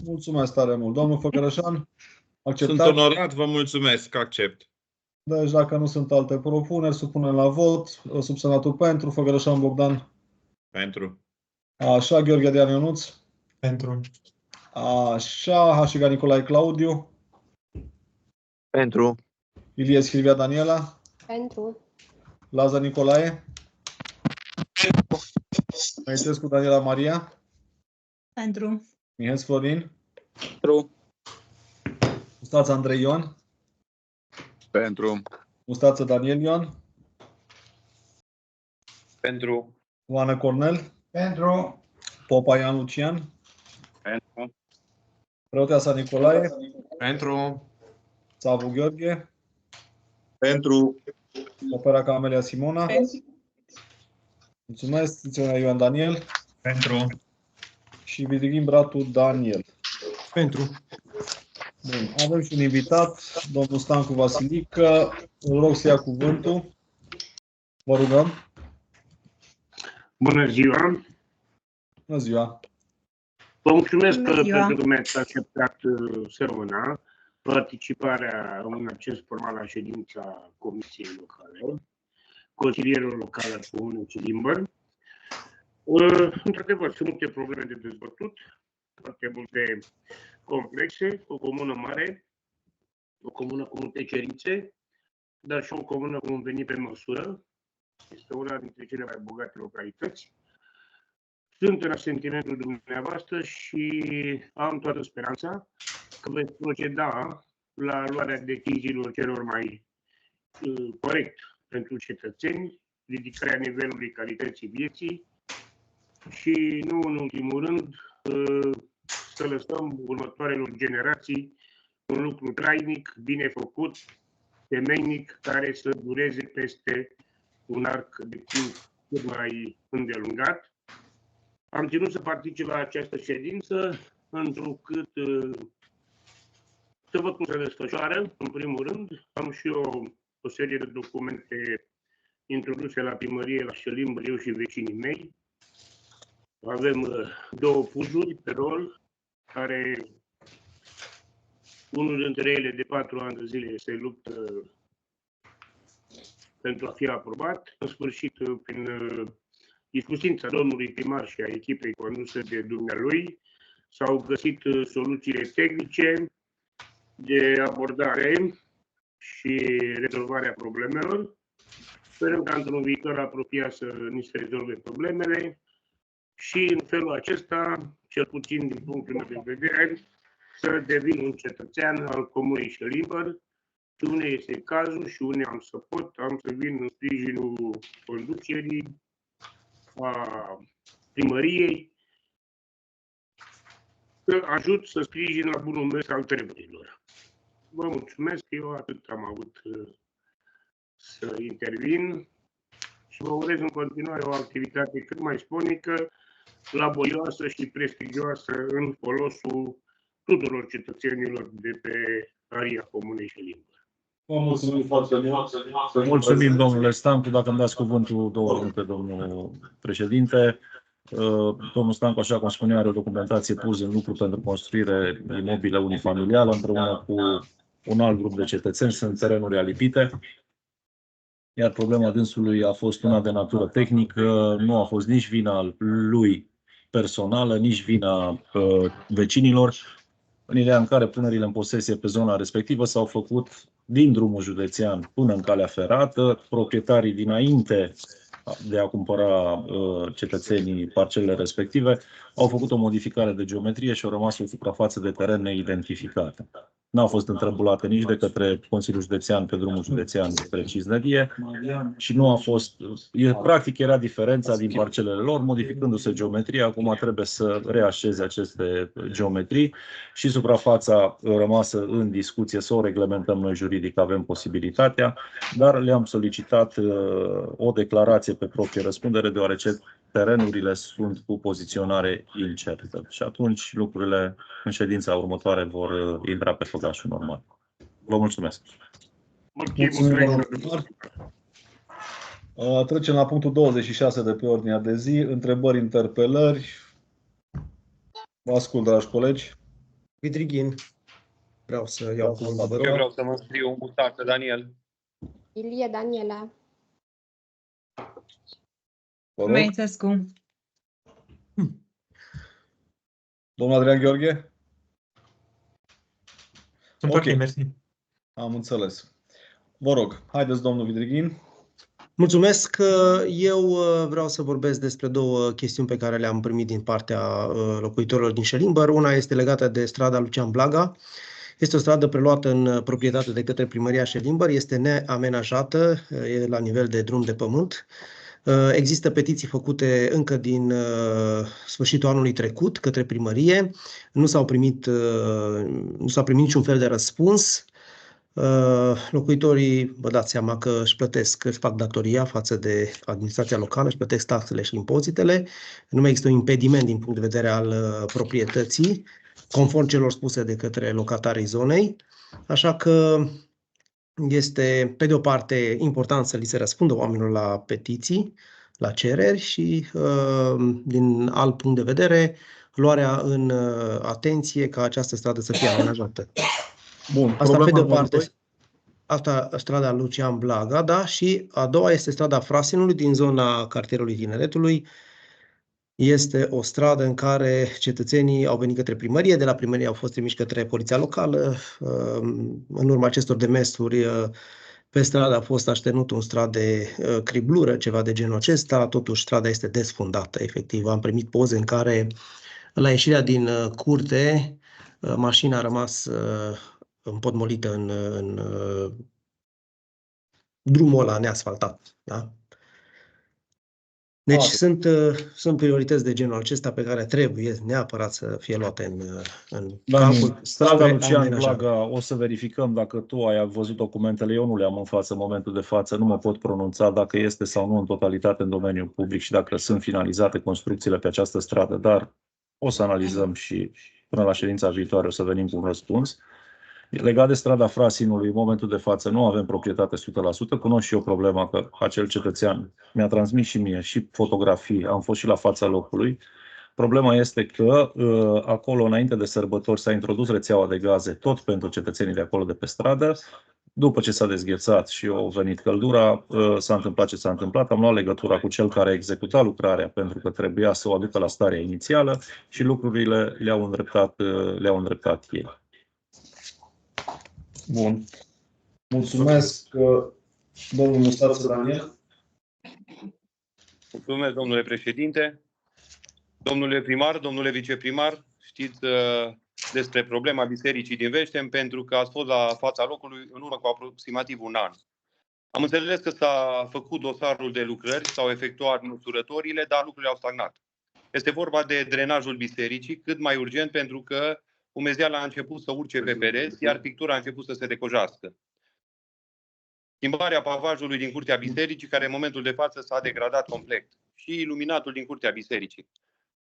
Mulțumesc tare mult. Domnul Făgărășan, acceptați? Sunt onorat, vă mulțumesc, accept. Deci dacă nu sunt alte propuneri, supunem la vot. Subsemnatul pentru, Făgărășan Bogdan. Pentru. Așa, Gheorghe Adrian Ionuț. Pentru. Așa, Hașegan Nicolae Claudiu. Pentru. Ilie Silvia Daniela. Pentru. Lazar Nicolae. Măițescu Daniela Maria. Pentru. Miheț Florin. Pentru. Mustață Andrei Ioan. Pentru. Mustață Daniel Ioan. Pentru. Oana Cornel. Pentru. Popa Ioan Lucian. Pentru. Preoteasa Nicolae. Pentru. Savu Gheorghe. Pentru. Opera Camelia Simona. Mulțumesc. Tiționia Ioan Daniel. Pentru. Și Vidighim Bratu Daniel. Pentru. Bun. Avem și un invitat, domnul Stancu Vasilică. Îl rog să ia cuvântul. Vă rugăm. Bună ziua! Bună ziua! Vă mulțumesc pentru că mi-ați acceptat săptămâna participarea în acest format la ședința Comisiei Locale, Consilierul Local al Comunei Cilimbăr. Într-adevăr, sunt multe probleme de dezbătut, foarte multe complexe, o comună mare, o comună cu multe cerințe, dar și o comună cu un venit pe măsură. Este una dintre cele mai bogate localități. Sunt în asentimentul dumneavoastră și am toată speranța că veți proceda la luarea deciziilor celor mai corect pentru cetățeni, ridicarea nivelului calității vieții și, nu în ultimul rând, să lăsăm următoarelor generații un lucru trainic, bine făcut, temeinic, care să dureze peste un arc de timp cât mai îndelungat. Am ținut să particip la această ședință, întrucât să văd cum se desfășoară, în primul rând. Am și eu o serie de documente introduse la primărie, la Șelimbăr, eu și vecinii mei. Avem 2 puzuri pe rol, care unul dintre ele de 4 ani de zile se luptă pentru a fi aprobat. În sfârșit, prin discuțința domnului primar și a echipei condusă de dumnealui, s-au găsit soluțiile tehnice de abordare și rezolvarea problemelor. Sperăm ca într-un viitor apropiat să ni se rezolve problemele și în felul acesta, cel puțin din punctul meu de vedere, să devin un cetățean al Comunei Șelimbăr. Și unde este cazul și unde am să vin în sprijinul conducerii, a primăriei, să ajut să sprijin la bunul mers al treburilor. Vă mulțumesc, eu atât am avut să intervin și vă urez în continuare o activitate cât mai sponică, laborioasă și prestigioasă în folosul tuturor cetățenilor de pe aria Comunei Șelimbăr. Vă mulțumim foarte mult. Mulțumim, domnule Stancu. Dacă îmi dați cuvântul 2 minute, domnul președinte. Domnul Stancu, așa cum spunea, are o documentație pusă în lucru pentru construire imobile unifamiliale împreună cu un alt grup de cetățeni. Sunt terenuri alipite. Iar problema dânsului a fost una de natură tehnică. Nu a fost nici vina lui personală, nici vina vecinilor. În ideea în care punerile în posesie pe zona respectivă s-au făcut din drumul județean până în calea ferată. Proprietarii, dinainte de a cumpăra cetățenii parcelele respective, au făcut o modificare de geometrie și au rămas o suprafață de teren neidentificată. N-au fost întrebulate nici de către Consiliul Județean pe drumul județean spre Cisnădie și nu a fost. Practic era diferența din parcelele lor, modificându-se geometria. Acum trebuie să reașeze aceste geometrii și suprafața rămasă în discuție să o reglementăm noi juridic, avem posibilitatea, dar le-am solicitat o declarație pe proprie răspundere, deoarece terenurile sunt cu poziționare incertă. Și atunci lucrurile în ședința următoare vor intra pe făgașul normal. Vă mulțumesc. Trecem la punctul 26 de pe ordinea de zi. Întrebări, interpelări. Vă ascult, dragi colegi. Vidrighin. Vreau să iau cuvântul. Eu vreau să mă scriu mutat, Daniel. Ilie Daniela. Meitescu. Domnul Adrian Gheorghe? Sunt ok, mersi. Am înțeles. Vă rog, haideți, domnul Vidrighin. Mulțumesc. Eu vreau să vorbesc despre 2 chestiuni pe care le-am primit din partea locuitorilor din Șelimbăr. Una este legată de strada Lucian Blaga. Este o stradă preluată în proprietate de către primăria Șelimbăr, este neamenajată, e la nivel de drum de pământ. Există petiții făcute încă din sfârșitul anului trecut către primărie. Nu s-a primit niciun fel de răspuns. Locuitorii, vă dați seama că își fac datoria față de administrația locală, își plătesc taxele și impozitele. Nu mai există un impediment din punct de vedere al proprietății, conform celor spuse de către locatarii zonei. Așa că este, pe de o parte, important să li se răspundă oamenilor la petiții, la cereri și, din alt punct de vedere, luarea în atenție ca această stradă să fie amenajată. Bun, asta pe de o parte, asta strada Lucian Blaga, da, și a doua este strada Frasinului din zona cartierului Tineretului. Este o stradă în care cetățenii au venit către primărie, de la primărie au fost trimiși către poliția locală. În urma acestor demersuri, pe stradă a fost așternut un strat de criblură, ceva de genul acesta. Totuși, strada este desfundată, efectiv. Am primit poze în care, la ieșirea din curte, mașina a rămas împotmolită în drumul ăla neasfaltat. Da? Deci sunt priorități de genul acesta pe care trebuie neapărat să fie luate în calcul. Strada Lucian Blaga, o să verificăm dacă tu ai văzut documentele, eu nu le am în față în momentul de față, nu mă pot pronunța dacă este sau nu în totalitate în domeniul public și dacă sunt finalizate construcțiile pe această stradă, dar o să analizăm și până la ședința viitoare o să venim cu un răspuns. Legat de strada Frasinului, în momentul de față nu avem proprietate 100%, cunosc și eu problema că acel cetățean mi-a transmis și mie și fotografii, am fost și la fața locului. Problema este că acolo, înainte de sărbători, s-a introdus rețeaua de gaze tot pentru cetățenii de acolo de pe stradă. După ce s-a dezghețat și a venit căldura, s-a întâmplat ce s-a întâmplat. Am luat legătura cu cel care a executat lucrarea pentru că trebuia să o aducă la starea inițială și lucrurile le-au îndreptat ei. Bun. Mulțumesc, domnul Mustață Daniel. Mulțumesc, domnule președinte. Domnule primar, domnule viceprimar, știți despre problema Bisericii din Veștem pentru că ați fost la fața locului în urmă cu aproximativ un an. Am înțeles că s-a făcut dosarul de lucrări, s-au efectuat măsurătorile, dar lucrurile au stagnat. Este vorba de drenajul bisericii, cât mai urgent pentru că umezeala a început să urce pe pereți, iar pictura a început să se decojească. Schimbarea pavajului din curtea bisericii, care în momentul de față s-a degradat complet, și iluminatul din curtea bisericii.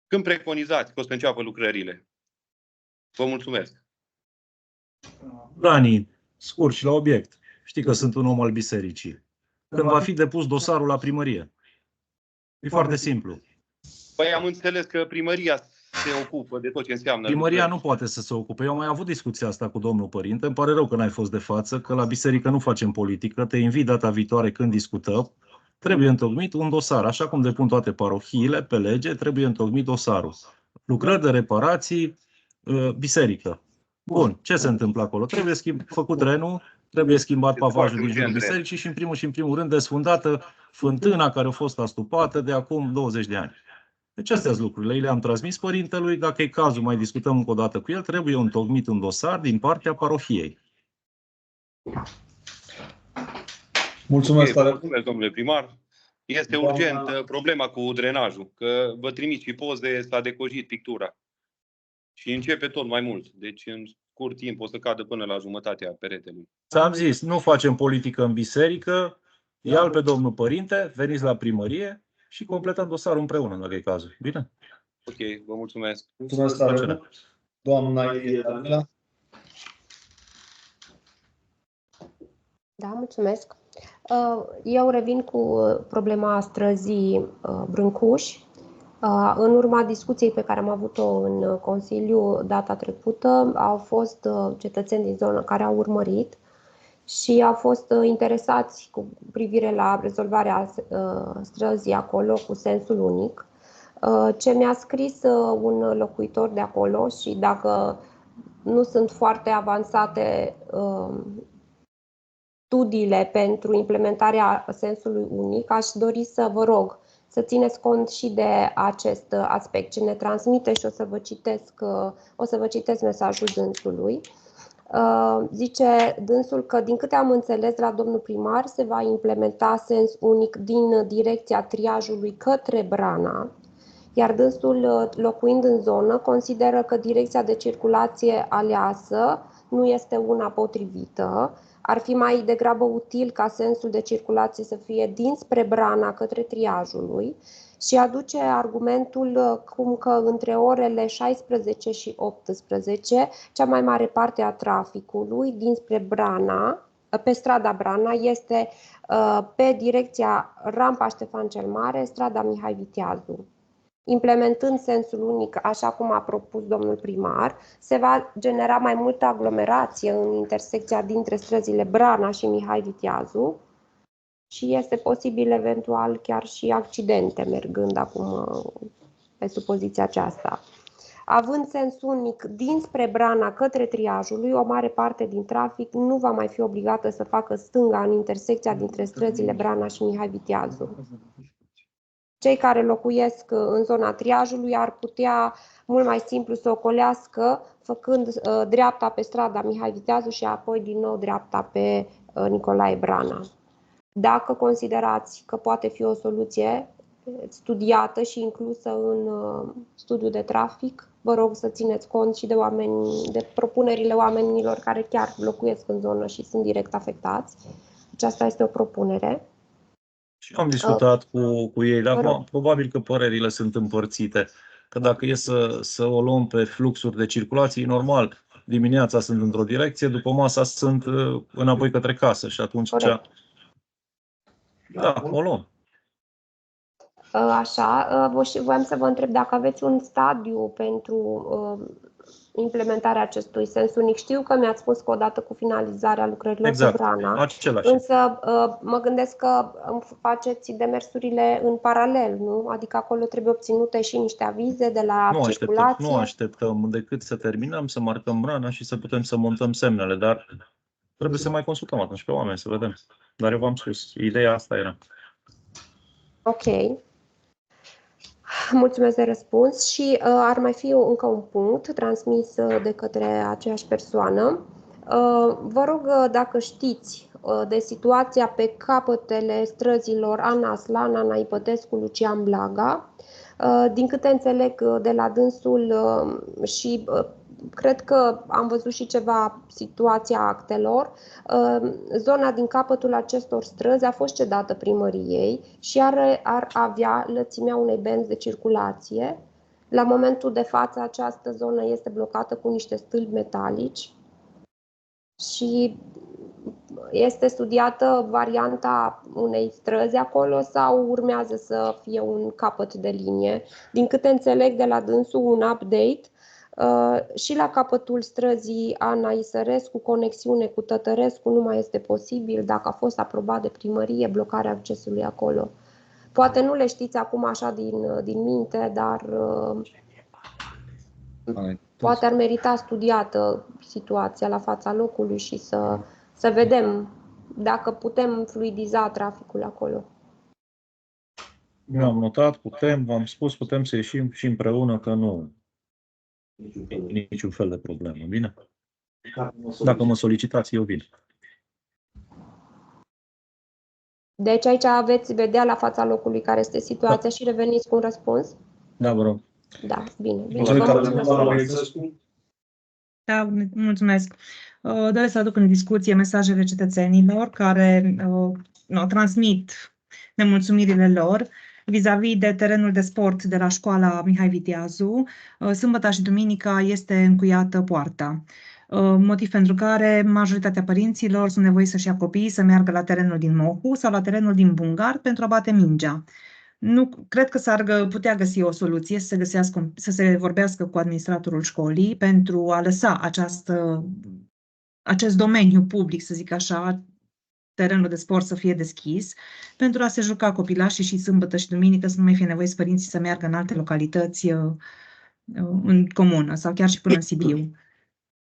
Când preconizați că o să înceapă lucrările? Vă mulțumesc. Dani, scurt și la obiect. Știi că sunt un om al bisericii. Când va fi depus dosarul la primărie? E foarte simplu. Păi am înțeles că primăria se ocupă de tot ce înseamnă. Primăria nu poate să se ocupe. Eu am mai avut discuția asta cu domnul părinte. Îmi pare rău că n-ai fost de față, că la biserică nu facem politică. Te invit data viitoare când discutăm. Trebuie întocmit un dosar. Așa cum depun toate parohiile pe lege, trebuie întocmit dosarul. Lucrări de reparații, biserică. Bun, ce se întâmplă acolo? Trebuie făcut drenul, trebuie schimbat pavajul din jurul bisericii și în primul rând desfundată fântâna care a fost astupată de acum 20 de ani. Deci astea sunt lucrurile. Le-am transmis părintelui. Dacă e cazul, mai discutăm încă o dată cu el. Trebuie întocmit un dosar din partea parohiei. Mulțumesc, mulțumesc, domnule primar. Este urgent problema cu drenajul, că vă trimit și poze, s-a decojit pictura. Și începe tot mai mult. Deci în scurt timp o să cadă până la jumătatea peretelui. Ți-am zis, nu facem politică în biserică. Ia-l pe domnul părinte, veniți la primărie și completăm dosarul împreună, dacă e cazul. Bine? Ok, vă mulțumesc. Mulțumesc tare mult. Doamna Ilie Daniela. Da, mulțumesc. Eu revin cu problema străzii Brâncuș. În urma discuției pe care am avut-o în Consiliu data trecută, au fost cetățeni din zonă care au urmărit și au fost interesați cu privire la rezolvarea străzii acolo cu sensul unic. Ce mi-a scris un locuitor de acolo și dacă nu sunt foarte avansate studiile pentru implementarea sensului unic, aș dori să vă rog să țineți cont și de acest aspect ce ne transmite și o să vă citesc mesajul dânsului. Zice dânsul că, din câte am înțeles la domnul primar, se va implementa sens unic din direcția Triajului către Brana, iar dânsul, locuind în zonă, consideră că direcția de circulație aleasă nu este una potrivită. Ar fi mai degrabă util ca sensul de circulație să fie dinspre Brana către Triajului și aduce argumentul cum că între orele 16 și 18 cea mai mare parte a traficului dinspre Brana, pe strada Brana, este pe direcția Rampa Ștefan cel Mare, strada Mihai Viteazu. Implementând sensul unic, așa cum a propus domnul primar, se va genera mai multă aglomerație în intersecția dintre străzile Brana și Mihai Viteazu și este posibil eventual chiar și accidente mergând acum pe supoziția aceasta. Având sens unic dinspre Brana către Triajului, o mare parte din trafic nu va mai fi obligată să facă stânga în intersecția dintre străzile Brana și Mihai Viteazu. Cei care locuiesc în zona Triajului ar putea mult mai simplu să ocolească făcând dreapta pe strada Mihai Viteazu și apoi din nou dreapta pe Nicolae Brana. Dacă considerați că poate fi o soluție studiată și inclusă în studiul de trafic, vă rog să țineți cont și de propunerile oamenilor care chiar locuiesc în zonă și sunt direct afectați. Aceasta este o propunere. Și am discutat cu ei, dar probabil că părerile sunt împărțite. Că dacă e să o luăm pe fluxuri de circulație, normal, dimineața sunt într-o direcție, după masa sunt înapoi către casă și atunci da, o luăm. Așa, voiam să vă întreb dacă aveți un stadiu pentru implementarea acestui sens unic. Știu că mi-ați spus că odată cu finalizarea lucrărilor pe Brana, același. Însă mă gândesc că faceți demersurile în paralel, nu? Adică acolo trebuie obținute și niște avize de la circulație. Nu așteptăm decât să terminăm, să marcăm Brana și să putem să montăm semnele, dar trebuie să mai consultăm atunci pe oameni, să vedem. Dar eu v-am spus, ideea asta era. Ok. Mulțumesc de răspuns și ar mai fi încă un punct transmis de către aceeași persoană. Vă rog dacă știți de situația pe capătele străzilor Ana Aslan, Ana Ipătescu, Lucian Blaga. Din câte înțeleg de la dânsul și cred că am văzut și ceva situația actelor, zona din capătul acestor străzi a fost cedată primăriei și ar avea lățimea unei benzi de circulație. La momentul de față această zonă este blocată cu niște stâlpi metalici și este studiată varianta unei străzi acolo sau urmează să fie un capăt de linie. Din câte înțeleg de la dânsul, un update și la capătul străzii Ana Isărescu, conexiune cu Tătărescu, nu mai este posibil dacă a fost aprobat de primărie blocarea accesului acolo. Poate nu le știți acum așa din minte, dar poate ar merita studiată situația la fața locului și să vedem dacă putem fluidiza traficul acolo. Eu am notat, v-am spus, putem să ieșim și împreună, că nu niciun fel de problemă, bine? Dacă mă solicitați, eu vin. Deci aici aveți vedea la fața locului care este situația și reveniți cu un răspuns? Da, vă rog. Da, bine. Da, mulțumesc. Doresc să aduc în discuție mesajele cetățenilor care transmit nemulțumirile lor vis-a-vis de terenul de sport de la școala Mihai Viteazu. Sâmbătă și duminica este încuiată poarta. Motiv pentru care majoritatea părinților sunt nevoiți să-și ia copiii să meargă la terenul din Mohu sau la terenul din Bungar pentru a bate mingea. Nu cred că s-ar putea găsi o soluție să se vorbească cu administratorul școlii pentru a lăsa acest domeniu public, să zic așa, terenul de sport să fie deschis, pentru a se juca copilașii și sâmbătă și duminică să nu mai fie nevoiți părinții să meargă în alte localități în comună sau chiar și până în Sibiu.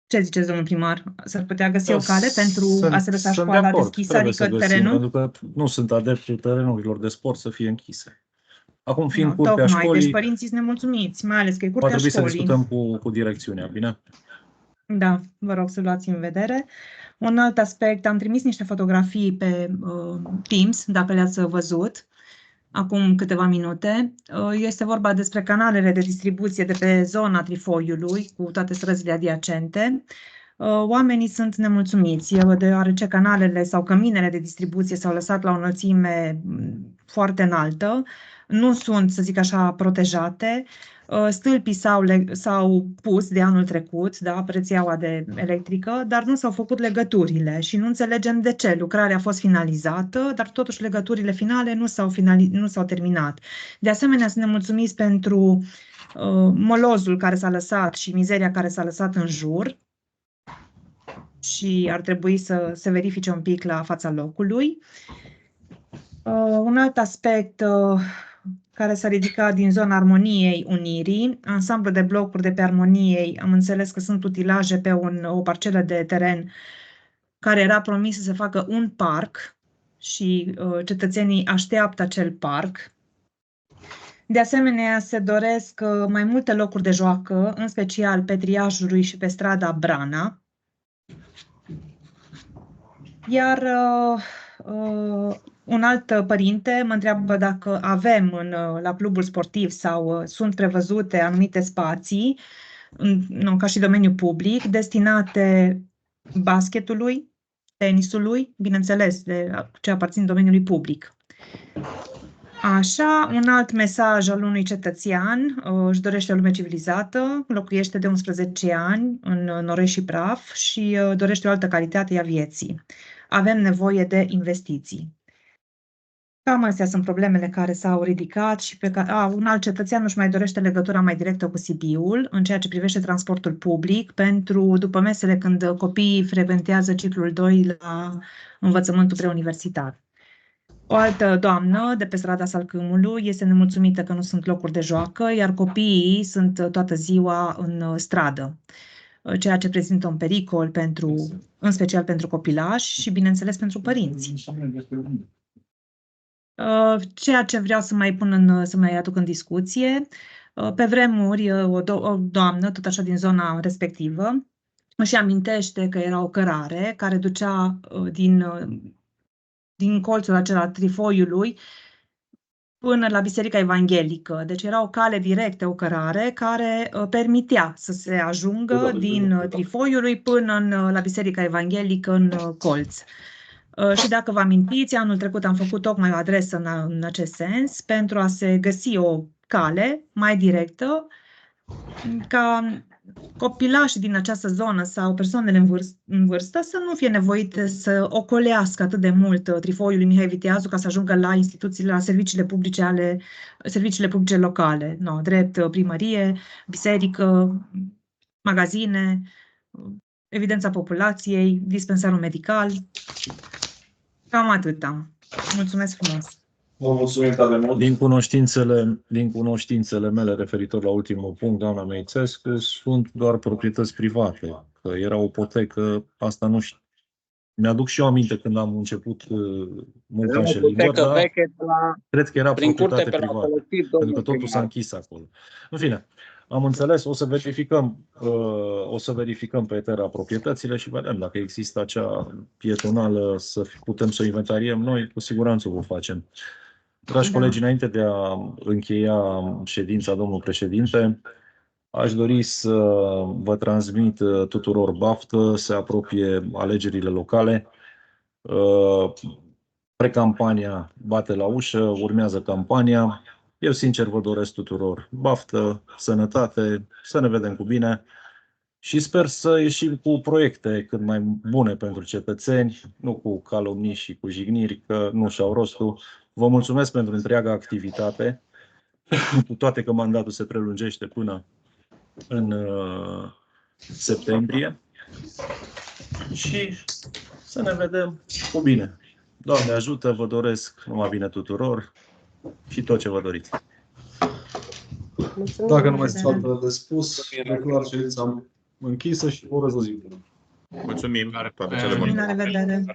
Ce ziceți, domnul primar? S-ar putea găsi o cale pentru a se lăsa școala deschisă, adică terenul? Pentru că nu sunt adeptul terenurilor de sport să fie închise. Acum fiind curtea școlii... Deci părinții sunt nemulțumiți, mai ales că e curtea școlii. Va trebui să discutăm cu direcțiunea, bine? Da, vă rog să luați în vedere. Un alt aspect, am trimis niște fotografii pe Teams, dacă le-ați văzut, acum câteva minute. Este vorba despre canalele de distribuție de pe zona Trifoiului, cu toate străzile adiacente. Oamenii sunt nemulțumiți, deoarece canalele sau căminele de distribuție s-au lăsat la o înălțime foarte înaltă, nu sunt, să zic așa, protejate. Stâlpii s-au pus de anul trecut, da, rețeaua de electrică, dar nu s-au făcut legăturile și nu înțelegem de ce. Lucrarea a fost finalizată, dar totuși legăturile finale nu s-au terminat. De asemenea, sunt nemulțumiți pentru molozul care s-a lăsat și mizeria care s-a lăsat în jur și ar trebui să se verifice un pic la fața locului. Un alt aspect care s-a ridicat din zona Armoniei Unirii, ansamblu de blocuri de pe Armoniei. Am înțeles că sunt utilaje pe o parcelă de teren care era promis să se facă un parc și cetățenii așteaptă acel parc. De asemenea, se doresc mai multe locuri de joacă, în special pe Triajului și pe strada Brana. Iar un alt părinte mă întreabă dacă avem la clubul sportiv sau sunt prevăzute anumite spații, ca și domeniu public, destinate basketului, tenisului, bineînțeles, de ce aparțin domeniului public. Așa, un alt mesaj al unui cetățean, își dorește o lume civilizată, locuiește de 11 ani în noroi și praf și dorește o altă calitate a vieții. Avem nevoie de investiții. Cam astea sunt problemele care s-au ridicat și pe care un alt cetățean își mai dorește legătura mai directă cu Sibiul în ceea ce privește transportul public pentru după mesele când copiii frecventează ciclul 2 la învățământul preuniversitar. O altă doamnă de pe strada Salcâmului este nemulțumită că nu sunt locuri de joacă, iar copiii sunt toată ziua în stradă, ceea ce prezintă un pericol în special pentru copilași și, bineînțeles, pentru părinți. Ceea ce vreau să mai aduc în discuție, pe vremuri o doamnă, tot așa din zona respectivă, își amintește că era o cărare care ducea din colțul acela Trifoiului până la Biserica Evanghelică. Deci era o cale directă, o cărare, care permitea să se ajungă din Trifoiului până la Biserica Evanghelică în colț. Și dacă vă amintiți, anul trecut am făcut tocmai o adresă în acest sens pentru a se găsi o cale mai directă ca copilașii din această zonă sau persoanele în vârstă să nu fie nevoite să ocolească atât de mult Trifoiul Mihai Viteazu ca să ajungă la instituțiile, la serviciile publice locale, drept primărie, biserică, magazine, evidența populației, dispensarul medical. Cam atâta. Mulțumesc frumos! Vă mulțumim tare mult. Din cunoștințele mele referitor la ultimul punct, doamna Mețescu, sunt doar proprietăți private. Că era o ipotecă, asta nu știu. Mi-aduc și eu aminte când am început munca în Șelinor, dar cred că era proprietate privată, pentru că totul s-a închis acolo. În fine, am înțeles, o să verificăm pe Etera proprietățile și vedem dacă există acea pietonală, putem să o inventariem noi, cu siguranță o facem. Dragi colegi, înainte de a încheia ședința, domnul președinte, aș dori să vă transmit tuturor baftă, se apropie alegerile locale. Precampania bate la ușă, urmează campania. Eu sincer vă doresc tuturor baftă, sănătate, să ne vedem cu bine și sper să ieșim cu proiecte cât mai bune pentru cetățeni, nu cu calomnii și cu jigniri, că nu și-au rostul. Vă mulțumesc pentru întreaga activitate, cu toate că mandatul se prelungește până în septembrie și să ne vedem cu bine. Doamne ajută, vă doresc numai bine tuturor și tot ce vă doriți. Mulțumim. Dacă nu mai sunt altele de spus, declar ședința închisă și vă urez o zi bună. Mulțumim. La revedere! La revedere!